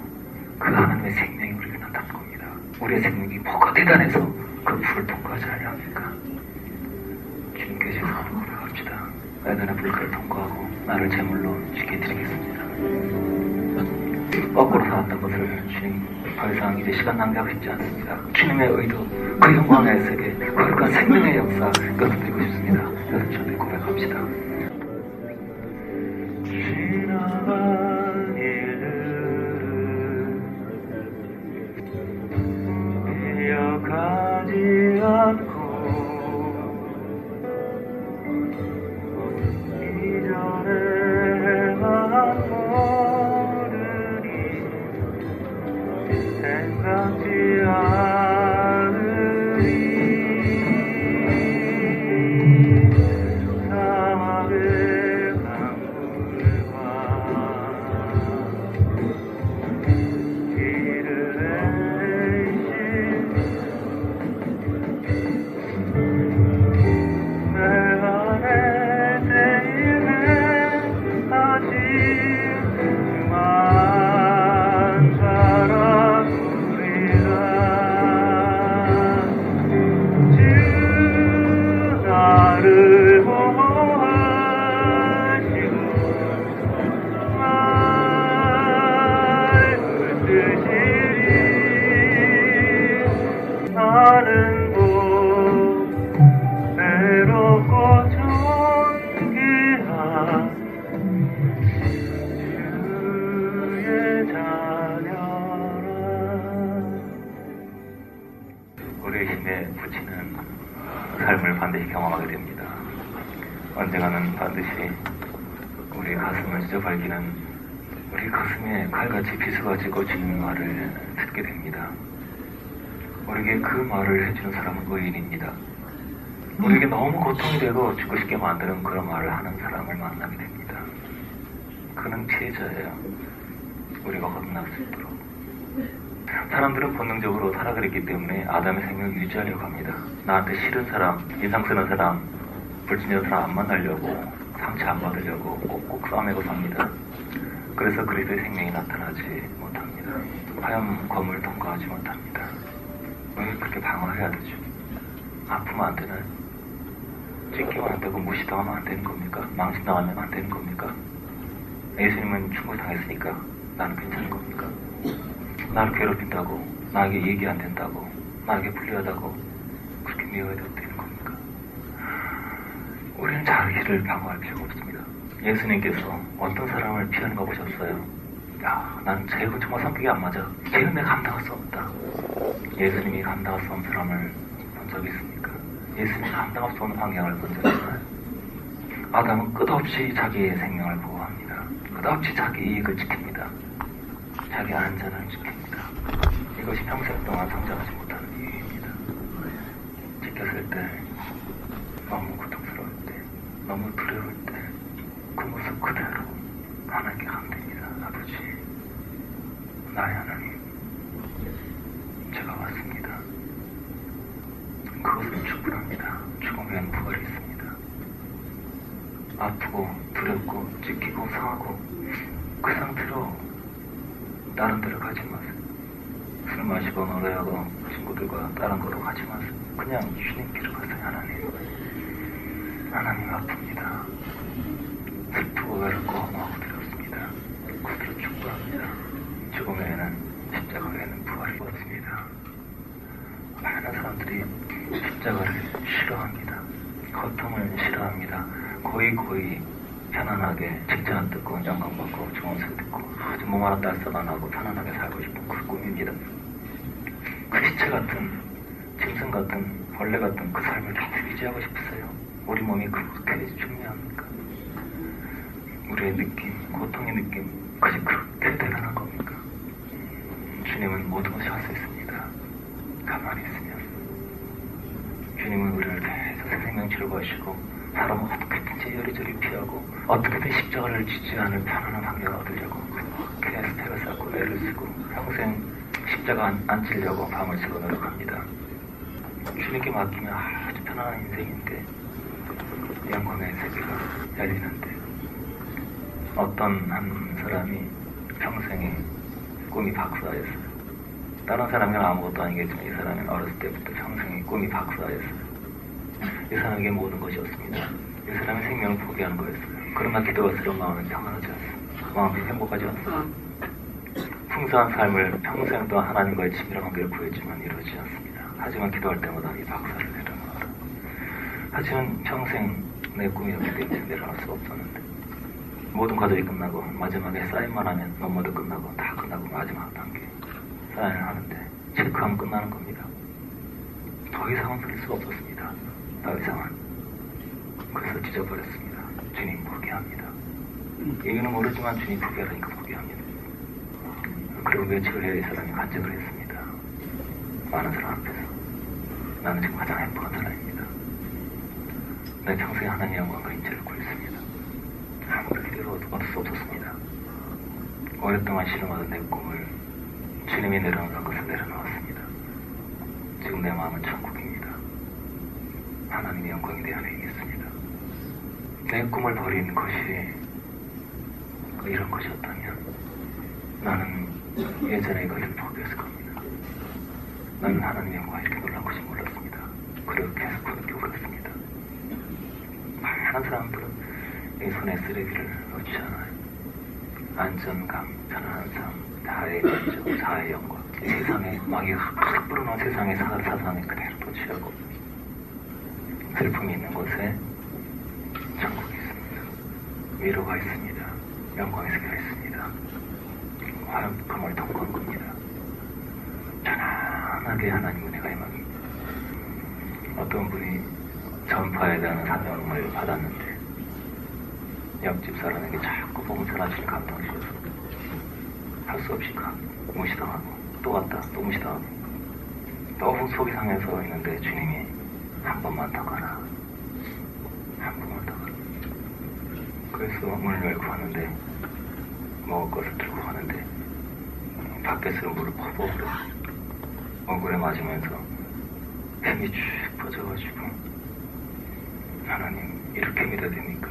그 하나님의 생명이 우리에게 나타날 겁니다. 우리의 생명이 뭐가 대단해서 그 불을 통과하지 않습니까? 주님께 죄송함을 고백합시다. 에덴의 불칼을 통과하고 나를 제물로 주께 드리겠습니다. 거꾸로 살았던 것을 주님 더 이상 이제 시간 낭비하고 싶지 않습니다. 주님의 의도, 그 영광의 세계, 거룩한 생명의 역사 이것을 드리고 싶습니다. 여러분 저들 고백합시다. 지나간 일들을 기억하지 않고 생각지 않으리 사막의 강물과 길을 내신 내 안에 세임에 아직 그만 자라구리라 주 나를 보호하시고 날 붙드시리 나는 곧 외롭고 존귀한 주의 자녀라. 우리의 힘에 부치는 삶을 반드시 경험하게 됩니다. 언젠가는 반드시 우리의 가슴을 찢어밟기는 우리 가슴에 칼같이 빗어가지고 주는 말을 듣게 됩니다. 우리에게 그 말을 해주는 사람은 의인입니다. 우리에게 너무 고통이 되고 죽고 싶게 만드는 그런 말을 하는 사람을 만나게 됩니다. 그는 피해자예요. 우리가 거듭날 수 있도록. 사람들은 본능적으로 타락을 했기 때문에 아담의 생명을 유지하려고 합니다. 나한테 싫은 사람, 인상 쓰는 사람, 불친절한 사람 안 만나려고, 상처 안 받으려고 꼭꼭 싸매고 삽니다. 그래서 그리스도의 생명이 나타나지 못합니다. 화염 검을 통과하지 못합니다. 왜 그렇게 방어해야 되죠? 아프면 안 되나요? 찢기면 안 되고 무시당하면 안 되는 겁니까? 망신당하면 안 되는 겁니까? 예수님은 충고당했으니까 나는 괜찮은 겁니까? 나를 괴롭힌다고, 나에게 얘기 안 된다고, 나에게 불리하다고 그렇게 미워야 되는 겁니까? 우리는 자기를 방어할 필요가 없습니다. 예수님께서 어떤 사람을 피하는 거 보셨어요? 야, 난 쟤하고 정말 성격이 안 맞아. 쟤는 내가 감당할 수 없다. 예수님이 감당할 수 없는 사람을 본 적이 있습니까? 예수님이 감당할 수 없는 환경을 본 적이 있나요? 아담은 끝없이 자기의 생명을 보호합니다. 끝없이 자기 이익을 지킵니다. 자기 안전을 지킵니다. 이것이 평생 동안 성장하지 못하는 이유입니다. 지켰을 때, 너무 고통스러울 때, 너무 두려울 때, 그 모습 그대로 하나님께 가면 됩니다. 아버지, 나의 하나님, 제가 왔습니다. 그것은 충분합니다. 죽음에는 부활이 있습니다. 아프고 두렵고 찢기고 상하고 그 상태로 다른 데로 가지 마세요. 술 마시고 노래하고 친구들과 다른 거로 가지 마세요. 그냥 주님께로 가세요. 하나님 아픕니다. 슬프고 외롭고 허무하고 두렵습니다. 그것으로 축복합니다. 죽음 외에는 십자가 외에는 부활이 없습니다. 많은 사람들이 십자가를 싫어합니다. 고통을 싫어합니다. 고이 편안하게 칭찬 듣고 영광받고 좋은 소리 듣고 아주 몸 하나 딸썩 안 하고 편안하게 살고 싶은 그 꿈입니다. 그 시체 같은 짐승 같은 벌레 같은 그 삶을 계속 유지하고 싶으세요? 우리 몸이 그렇게 중요합니까? 우리의 느낌, 고통의 느낌 그게 그렇게 대단한 겁니까? 주님은 모든 것을 할 수 있습니다. 가만히 있으면 주님은 우리를 계속 생명 치료하시고 사람은 어떻게든지 요리조리 피하고 어떻게든 십자가를 지지 않을 편안한 환경을 얻으려고 그렇게 스텝을 쌓고 애를 쓰고 평생 십자가 안 찌려고 밤을 새고 노력합니다. 주님께 맡기면 아주 편안한 인생인데 영광의 세계가 열리는데 어떤 한 사람이 평생에 꿈이 박사였어요. 다른 사람은 아무것도 아니겠지만 이 사람은 어렸을 때부터 평생에 꿈이 박사였어요. 이 사람에게 모든 것이었습니다. 이 사람의 생명을 포기하는 거였어요. 그러나 기도할수록 마음은 평안하지 않습니다. 마음이 행복하지 않습니다. 풍성한 삶을 평생 동안 하나님과의 친밀한 관계를 구했지만 이루어지지 않습니다. 하지만 기도할 때마다 이 박사를 내려놓아라. 하지만 평생 내 꿈이었기 때문에 내려놓을 수 없었는데 모든 과정이 끝나고 마지막에 사인만 하면 업무도 끝나고 다 끝나고 마지막 단계 사인을 하는데 체크하면 끝나는 겁니다. 더 이상은 들을 수가 없었습니다. 더 이상은. 그래서 찢어버렸습니다. 주님 포기합니다. 이유는 모르지만 주님 포기하라니까 포기합니다. 그리고 며칠 후에 이 사람이 간증을 했습니다. 많은 사람 앞에서 나는 지금 가장 행복한 사람입니다. 내 평생에 하나님의 영광과 인재를 구했습니다. 아무리 기대로 얻을 수 없었습니다. 오랫동안 실험하던 내 꿈을 주님이 내려놓은 것을 내려놓았습니다. 지금 내 마음은 천국입니다. 하나님의 영광이 내 안에 있습니다. 내 꿈을 버린 것이 이런 것이었다면 나는 예전에 이것을 포기했을 겁니다. 나는 하나님의 영광이 이렇게 놀란 것이 몰랐습니다. 그리고 계속 그렇게 울었습니다. 많은 사람들은 이 손에 쓰레기를 놓지 않아요. 안전감, 편안한 삶, 자아의 만족, 자아의 영광, 이 세상에 마귀가 확 불어넣은 세상의 사상을 그대로 도취하고 슬픔이 있는 곳에 천국이 있습니다. 위로가 있습니다. 영광의 세계가 있습니다. 화염금을 통과한 겁니다. 편안하게 하나님 은혜가 임합니다. 어떤 분이 전파에 대한 사명을 받았는데 옆집 사람에게 자꾸 보면 전화주니 감동을 주셔서 할 수 없이 무시당하고 또 갔다 또 무시당하고 너무 속이 상해서 있는데 주님이 한 번만 더 가라. 한 번만 더 가라. 그래서 문을 열고 가는데 먹을 것을 들고 가는데 밖에서 물을 퍼부어버려 얼굴에 맞으면서 힘이 쭉 퍼져가지고 하나님 이렇게 믿어야 됩니까?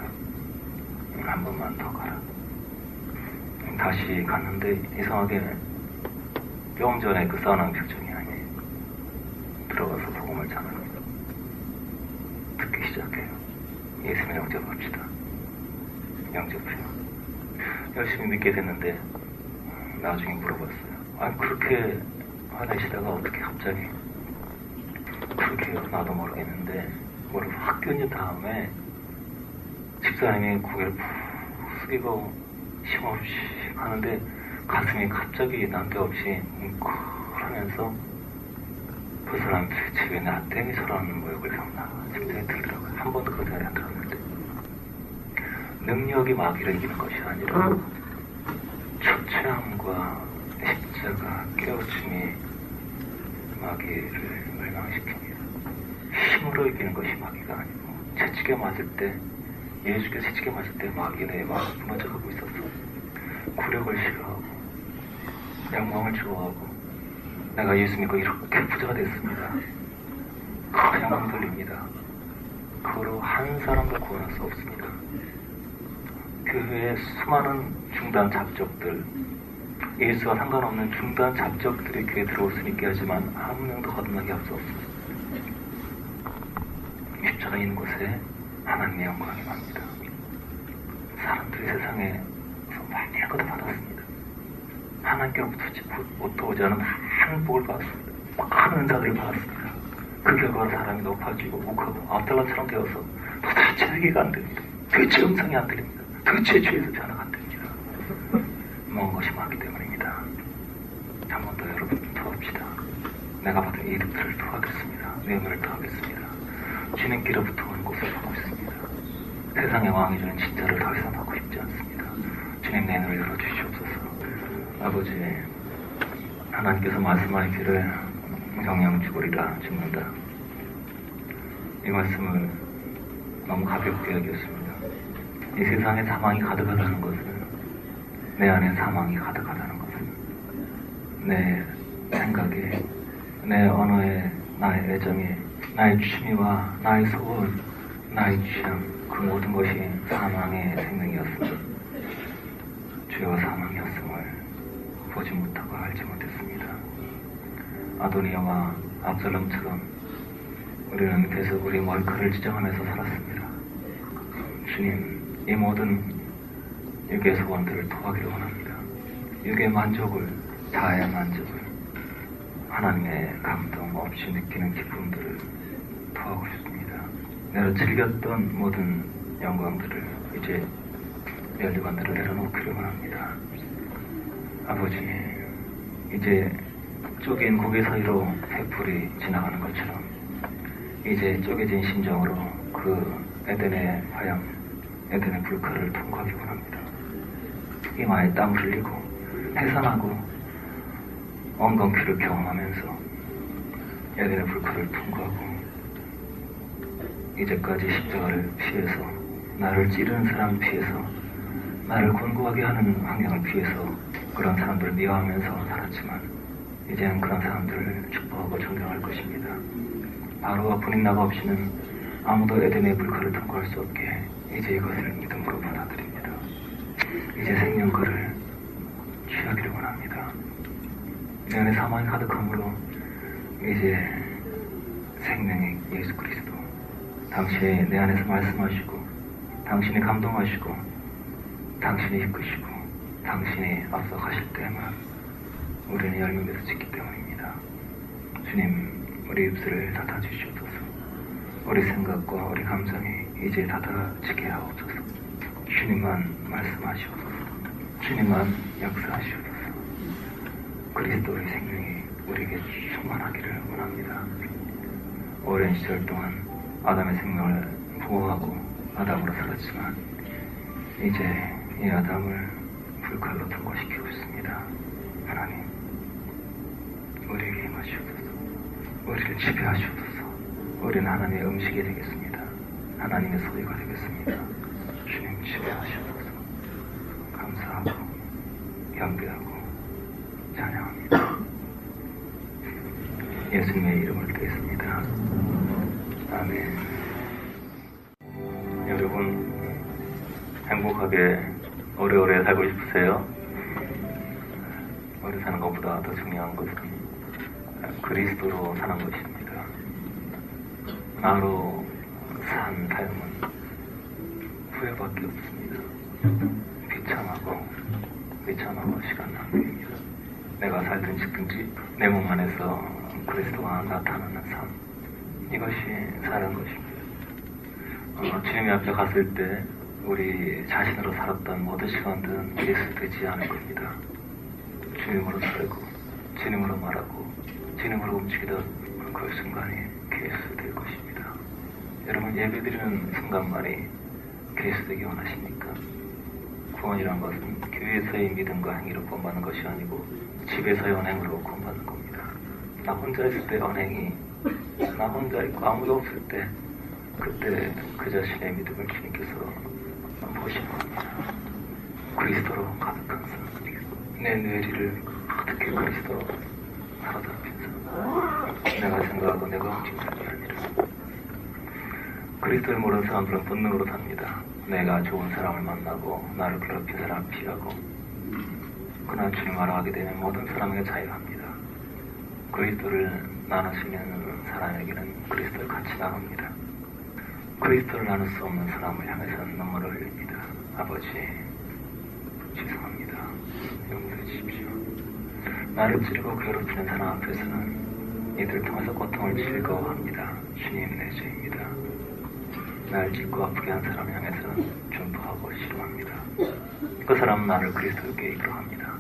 한 번만 더 가라. 다시 갔는데 이상하게 좀 전에 그 싸우는 표정이 아니에요. 들어가서 복음을 전합니다. 듣기 시작해요. 예수님 영접합시다. 영접해요. 열심히 믿게 됐는데 나중에 물어봤어요. 아니 그렇게 화내시다가 어떻게 갑자기 그렇게 나도 모르겠는데 뭐를 확 껴진 다음에 집사님이 고개를 푹 숙이고 힘없이 하는데 가슴이 갑자기 난데없이 뭉클하면서 그 사람 도대체 왜 나한테 저러는 모욕을 겪나 생각이 들더라고요. 한 번도 그런 생각이 안 들었는데 능력이 마귀를 이기는 것이 아니라 초췌함과 십자가 깨우침이 마귀를 멸망시킵니다. 힘으로 이기는 것이 마귀가 아니고 채찍에 맞을 때 예수께서 채찍에 맞을 때 마귀의 마음이 무너져가고 있었어. 굴욕을 싫어하고 영광을 좋아하고 내가 예수 믿고 이렇게 부자가 됐습니다. 그냥 흔들립니다. 그로 한 사람도 구원할 수 없습니다. 교회의 수많은 중단 잡적들, 예수와 상관없는 중단 잡적들이 교회에 들어올 수 있게 하지만 아무 명도 거듭나게 할 수 없습니다. 십자가 있는 곳에 하나님의 영광이 납니다. 사람들이 세상에서 많이 거듭받았습니다. 하나님께로부터 오지 않은 많은 복을 받았습니다. 많은 은사들을 받았습니다. 그 결과로 사람이 높아지고 욱하고 압달라처럼 되어서 도대체 회개가 안 됩니다. 도대체 음성이 안 들립니다. 도대체 죄에서 변화가 안 됩니다. 먼 것이 많기 때문입니다. 한 번 더 여러분 토합시다. 내가 받은 이득들을 토하겠습니다. 명예를 토하겠습니다. 주님께로부터 오는 곳을 받고 있습니다. 세상의 왕이 주는 진짜를 더 이상 받고 싶지 않습니다. 주님 내 눈을 열어주시옵소서. 아버지, 하나님께서 말씀하시기를 영영 죽으리라 죽는다. 이 말씀을 너무 가볍게 여겼습니다. 이 세상에 사망이 가득하다는 것은, 내 안에 사망이 가득하다는 것은, 내 생각에, 내 언어에, 나의 애정에, 나의 취미와 나의 소원, 나의 취향, 그 모든 것이 사망의 생명이었습니다. 죄와 사망이었음을 보지 못하고 알지 못했습니다. 아도니아와 압살롬처럼 우리는 계속 우리 머리카락을 지정하면서 살았습니다. 주님, 이 모든 육의 소원들을 토하기를 원합니다. 육의 만족을, 자아의 만족을, 하나님의 감동 없이 느끼는 기쁨들을 토하고 싶습니다. 내가 즐겼던 모든 영광들을 이제 면류관들을 내려놓기를 원합니다. 아버지, 이제 쪼갠 고개 사이로 횃불이 지나가는 것처럼 이제 쪼개진 심정으로 그 에덴의 화양, 에덴의 불칼을 통과하기 원합니다. 이마에 땀을 흘리고 해산하고 엉겅퀴를 경험하면서 에덴의 불칼을 통과하고 이제까지 십자가를 피해서, 나를 찌르는 사람을 피해서, 나를 곤고하게 하는 환경을 피해서 그런 사람들을 미워하면서 살았지만 이제는 그런 사람들을 축복하고 존경할 것입니다. 바로와 분인나가 없이는 아무도 에덴의 불칼을 통과할 수 없게 이제 이것을 믿음으로 받아들입니다. 이제 생명거를 취하기를 원합니다. 내 안에 사망이 가득함으로 이제 생명의 예수 그리스도, 당신이 내 안에서 말씀하시고, 당신이 감동하시고, 당신이 이끄시고, 당신이 앞서 가실 때만 우리는 열매에서 짓기 때문입니다. 주님, 우리 입술을 닫아주시옵소서. 우리 생각과 우리 감정이 이제 닫아지게 하옵소서. 주님만 말씀하시옵소서. 주님만 역사하시옵소서. 그리스도의 생명이 우리에게 충만하기를 원합니다. 오랜 시절 동안 아담의 생명을 보호하고 아담으로 살았지만 이제 이 아담을 불칼로 통과시키고 있습니다. 하나님, 우리에게 임하시옵소서. 우리를 지배하시옵소서. 우리는 하나님의 음식이 되겠습니다. 하나님의 소유가 되겠습니다. 주님 지배하시옵소서. 감사하고 경배하고 찬양합니다. 예수님의 이름을 드리겠습니다. 아멘. 여러분, 행복하게 오래오래 살고 싶으세요? 오래 사는 것보다 더 중요한 것은 그리스도로 사는 것입니다. 나로 산 삶은 후회밖에 없습니다. 비참하고 시간 낭비입니다. 내가 살든 죽든지 내 몸 안에서 그리스도가 나타나는 삶, 이것이 사는 것입니다. 주님 앞에 갔을 때 우리 자신으로 살았던 모든 시간들은 예수 되지 않을 겁니다. 주님으로 살고, 주님으로 말하고, 주님으로 움직이던 그 순간이 예수 될 것입니다. 여러분, 예배드리는 순간만이 예수 되기 원하십니까? 구원이란 것은 교회에서의 믿음과 행위로 구원받는 것이 아니고 집에서의 언행으로 구원받는 겁니다. 나 혼자 있을 때 언행이, 나 혼자 있고 아무도 없을 때, 그때 그 자신의 믿음을 주님께서 보시는 겁니다. 그리스도로 가득한 삶, 내 뇌리를 어떻게 그리스도로 사로잡힌 삶, 내가 생각하고 내가 훔친 삶이 아니라. 그리스도를 모르는 사람들은 본능으로 삽니다. 내가 좋은 사람을 만나고 나를 괴롭힌 사람을 피하고 그날 출마하게 되면 모든 사람에게 자유합니다. 그리스도를 나눌 수 있는 사람에게는 그리스도를 같이 나눕니다. 그리스도를 나눌 수 없는 사람을 향해서는 눈물을 흘립니다. 아버지, 죄송합니다. 용서해 주십시오. 나를 찌르고 괴롭히는 사람 앞에서는 이들을 통해서 고통을 즐거워합니다. 주님, 내 죄입니다. 날 찢고 아프게 한 사람을 향해서는 중보하고 싫어합니다. 그 사람은 나를 그리스도께 이끌어갑니다.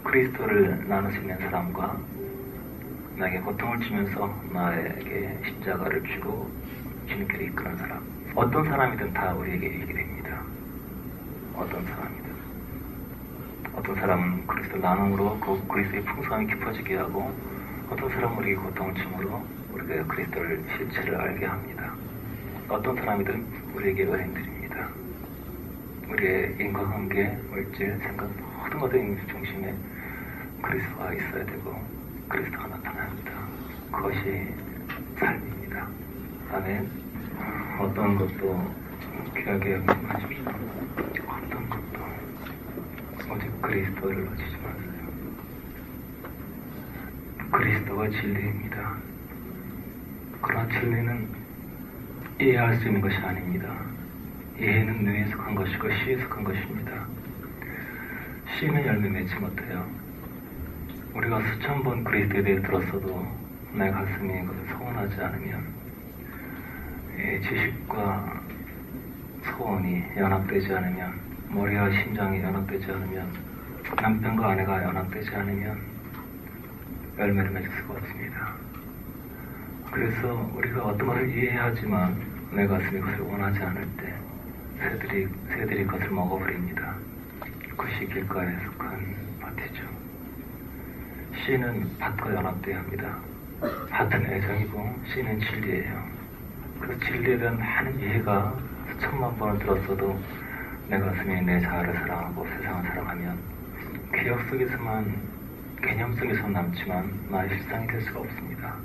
그리스도를 나눌 수 있는 사람과 나에게 고통을 주면서 나에게 십자가를 쥐고 주님께로 이끄는 사람, 어떤 사람이든 다 우리에게 이익이 됩니다. 어떤 사람이든. 어떤 사람은 그리스도 나눔으로 그 그리스도의 풍성함이 깊어지게 하고, 어떤 사람은 우리에게 고통을 주므로 우리가 그리스도를 실체를 알게 합니다. 어떤 사람이든 우리에게 은행 드립니다. 우리의 인간관계, 물질, 생각, 모든 것의 중심에 그리스도가 있어야 되고 그리스도가 나타납니다. 그것이 삶입니다. 아멘. 어떤 것도 귀하게 여기지 마십시오. 어떤 것도 오직 그리스도를 놓치지 마세요. 그리스도가 진리입니다. 그러나 진리는 이해할 수 있는 것이 아닙니다. 이해는 뇌에 속한 것이고 시에 속한 것입니다. 시는 열매 맺지 못해요. 우리가 수천 번 그리스도에 대해 들었어도 내 가슴이 그것을 소원하지 않으면, 지식과 소원이 연합되지 않으면, 머리와 심장이 연합되지 않으면, 남편과 아내가 연합되지 않으면 열매를 맺을 수가 없습니다. 그래서 우리가 어떤 것을 이해하지만 내 가슴이 그것을 원하지 않을 때 새들이 그것을 먹어버립니다. 그것이 길가에 속한 밭이죠. 씨는 밭과 연합되어야 합니다. 밭은 애정이고 씨는 진리예요. 그래서 진리에 대한 많은 이해가 수천만 번을 들었어도 내 가슴이 내 자아를 사랑하고 세상을 사랑하면 기억 속에서만, 개념 속에서만 남지만 나의 실상이 될 수가 없습니다.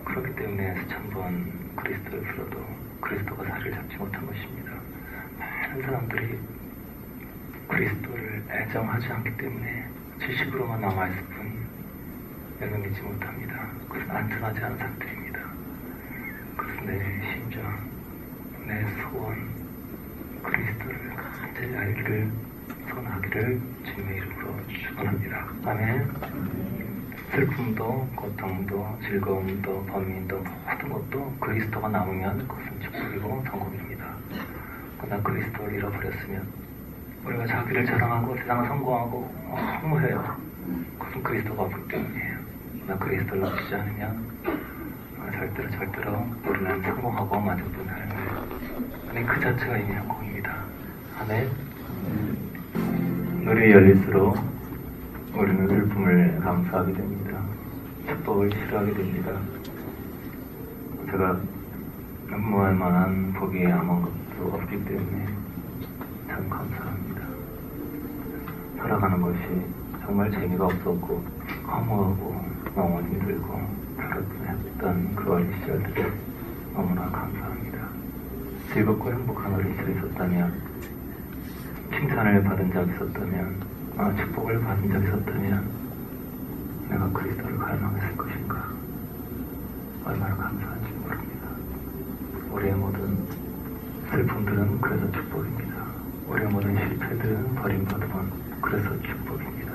그렇기 때문에 수천 번 그리스도를 불러도 그리스도가 자리를 잡지 못한 것입니다. 많은 사람들이 그리스도를 애정하지 않기 때문에 지식으로만 남아있을 뿐 열매 맺지 못합니다. 그것은 안전하지 않은 상태입니다. 그래서 내 심정, 내 소원, 그리스도를 간절히 알기를 소원하기를 주님의 이름으로 축원합니다. 아멘. 슬픔도 고통도 즐거움도 번민도 모든 것도 그리스도가 남으면 그것은 축복이고 성공입니다. 그러나 그리스도를 잃어버렸으면 우리가 자기를 자랑하고 세상을 성공하고 허무해요. 그것은 그리스도가 없기 때문이에요. 그러나 그리스도를 놓치지 않으면 절대로 우리는 성공하고 만족된 삶을, 아니 그 자체가 이미 성공입니다. 아멘. 눈이 열릴수록 우리는 슬픔을 감수하게 됩니다. 축복을 싫어하게 됩니다. 제가 눈물할 만한 복이 아무것도 없기 때문에 참 감사합니다. 살아가는 것이 정말 재미가 없었고 허무하고 너무 힘들고 괴롭했던 그 어린 시절들이 너무나 감사합니다. 즐겁고 행복한 어린 시절이 있었다면, 칭찬을 받은 적이 있었다면, 축복을 받은 적이 있었다면 내가 그리스도를 갈망했을 것인가. 얼마나 감사한지 모릅니다. 우리의 모든 슬픔들은 그래서 축복입니다. 우리의 모든 실패들은 버림받으면 그래서 축복입니다.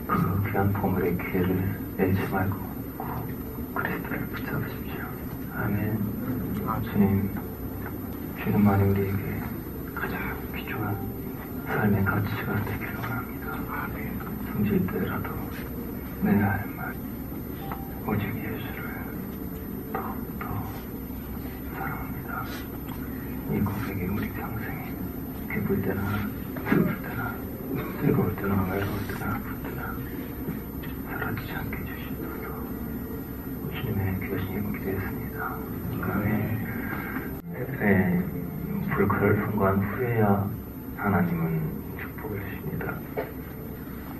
그 귀한 보물의 기회를 내지 말고 꼭 그리스도를 붙잡으십시오. 아멘. 주님만이 우리에게 가장 귀중한 삶의 가치가 되기를 원합니다. 아멘. 숨질 때라도 내 할 말, 오직 예수를 더욱더 사랑합니다. 이 고백이 우리 평생에 기쁠 때나 슬플 때나 즐거울 때나 외로울 때나 아플 때나 사라지지 않게 해주시옵소서. 주님의 귀하신 이름으로 기도했습니다. 아멘. 불칼을 통과한 후에야 하나님은 축복을 주십니다.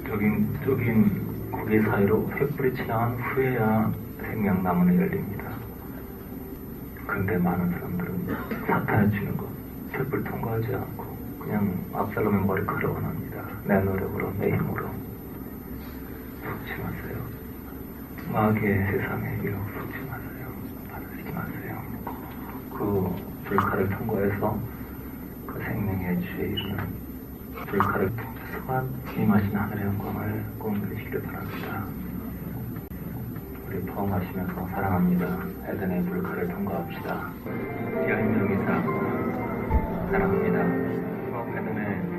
여긴 고개 사이로 횃불이 지나간 후에야 생명나무는 열립니다. 그런데 많은 사람들은 사탄에 치는 것, 촛불 통과하지 않고 그냥 압살롬의 머리카락을 합니다. 내 노력으로, 내 힘으로. 속지 마세요. 마귀의 세상에 유혹 속지 마세요. 받아들이지 마세요. 그 불칼을 통과해서 그 생명의 주에 이르는 불칼을 통해서만 임하신 하늘의 영광을 꼭 누리시기를 바랍니다. 우리 포옹하시면서 사랑합니다. 에덴의 불칼을 통과합시다. 열명이다. 사랑합니다. 에덴의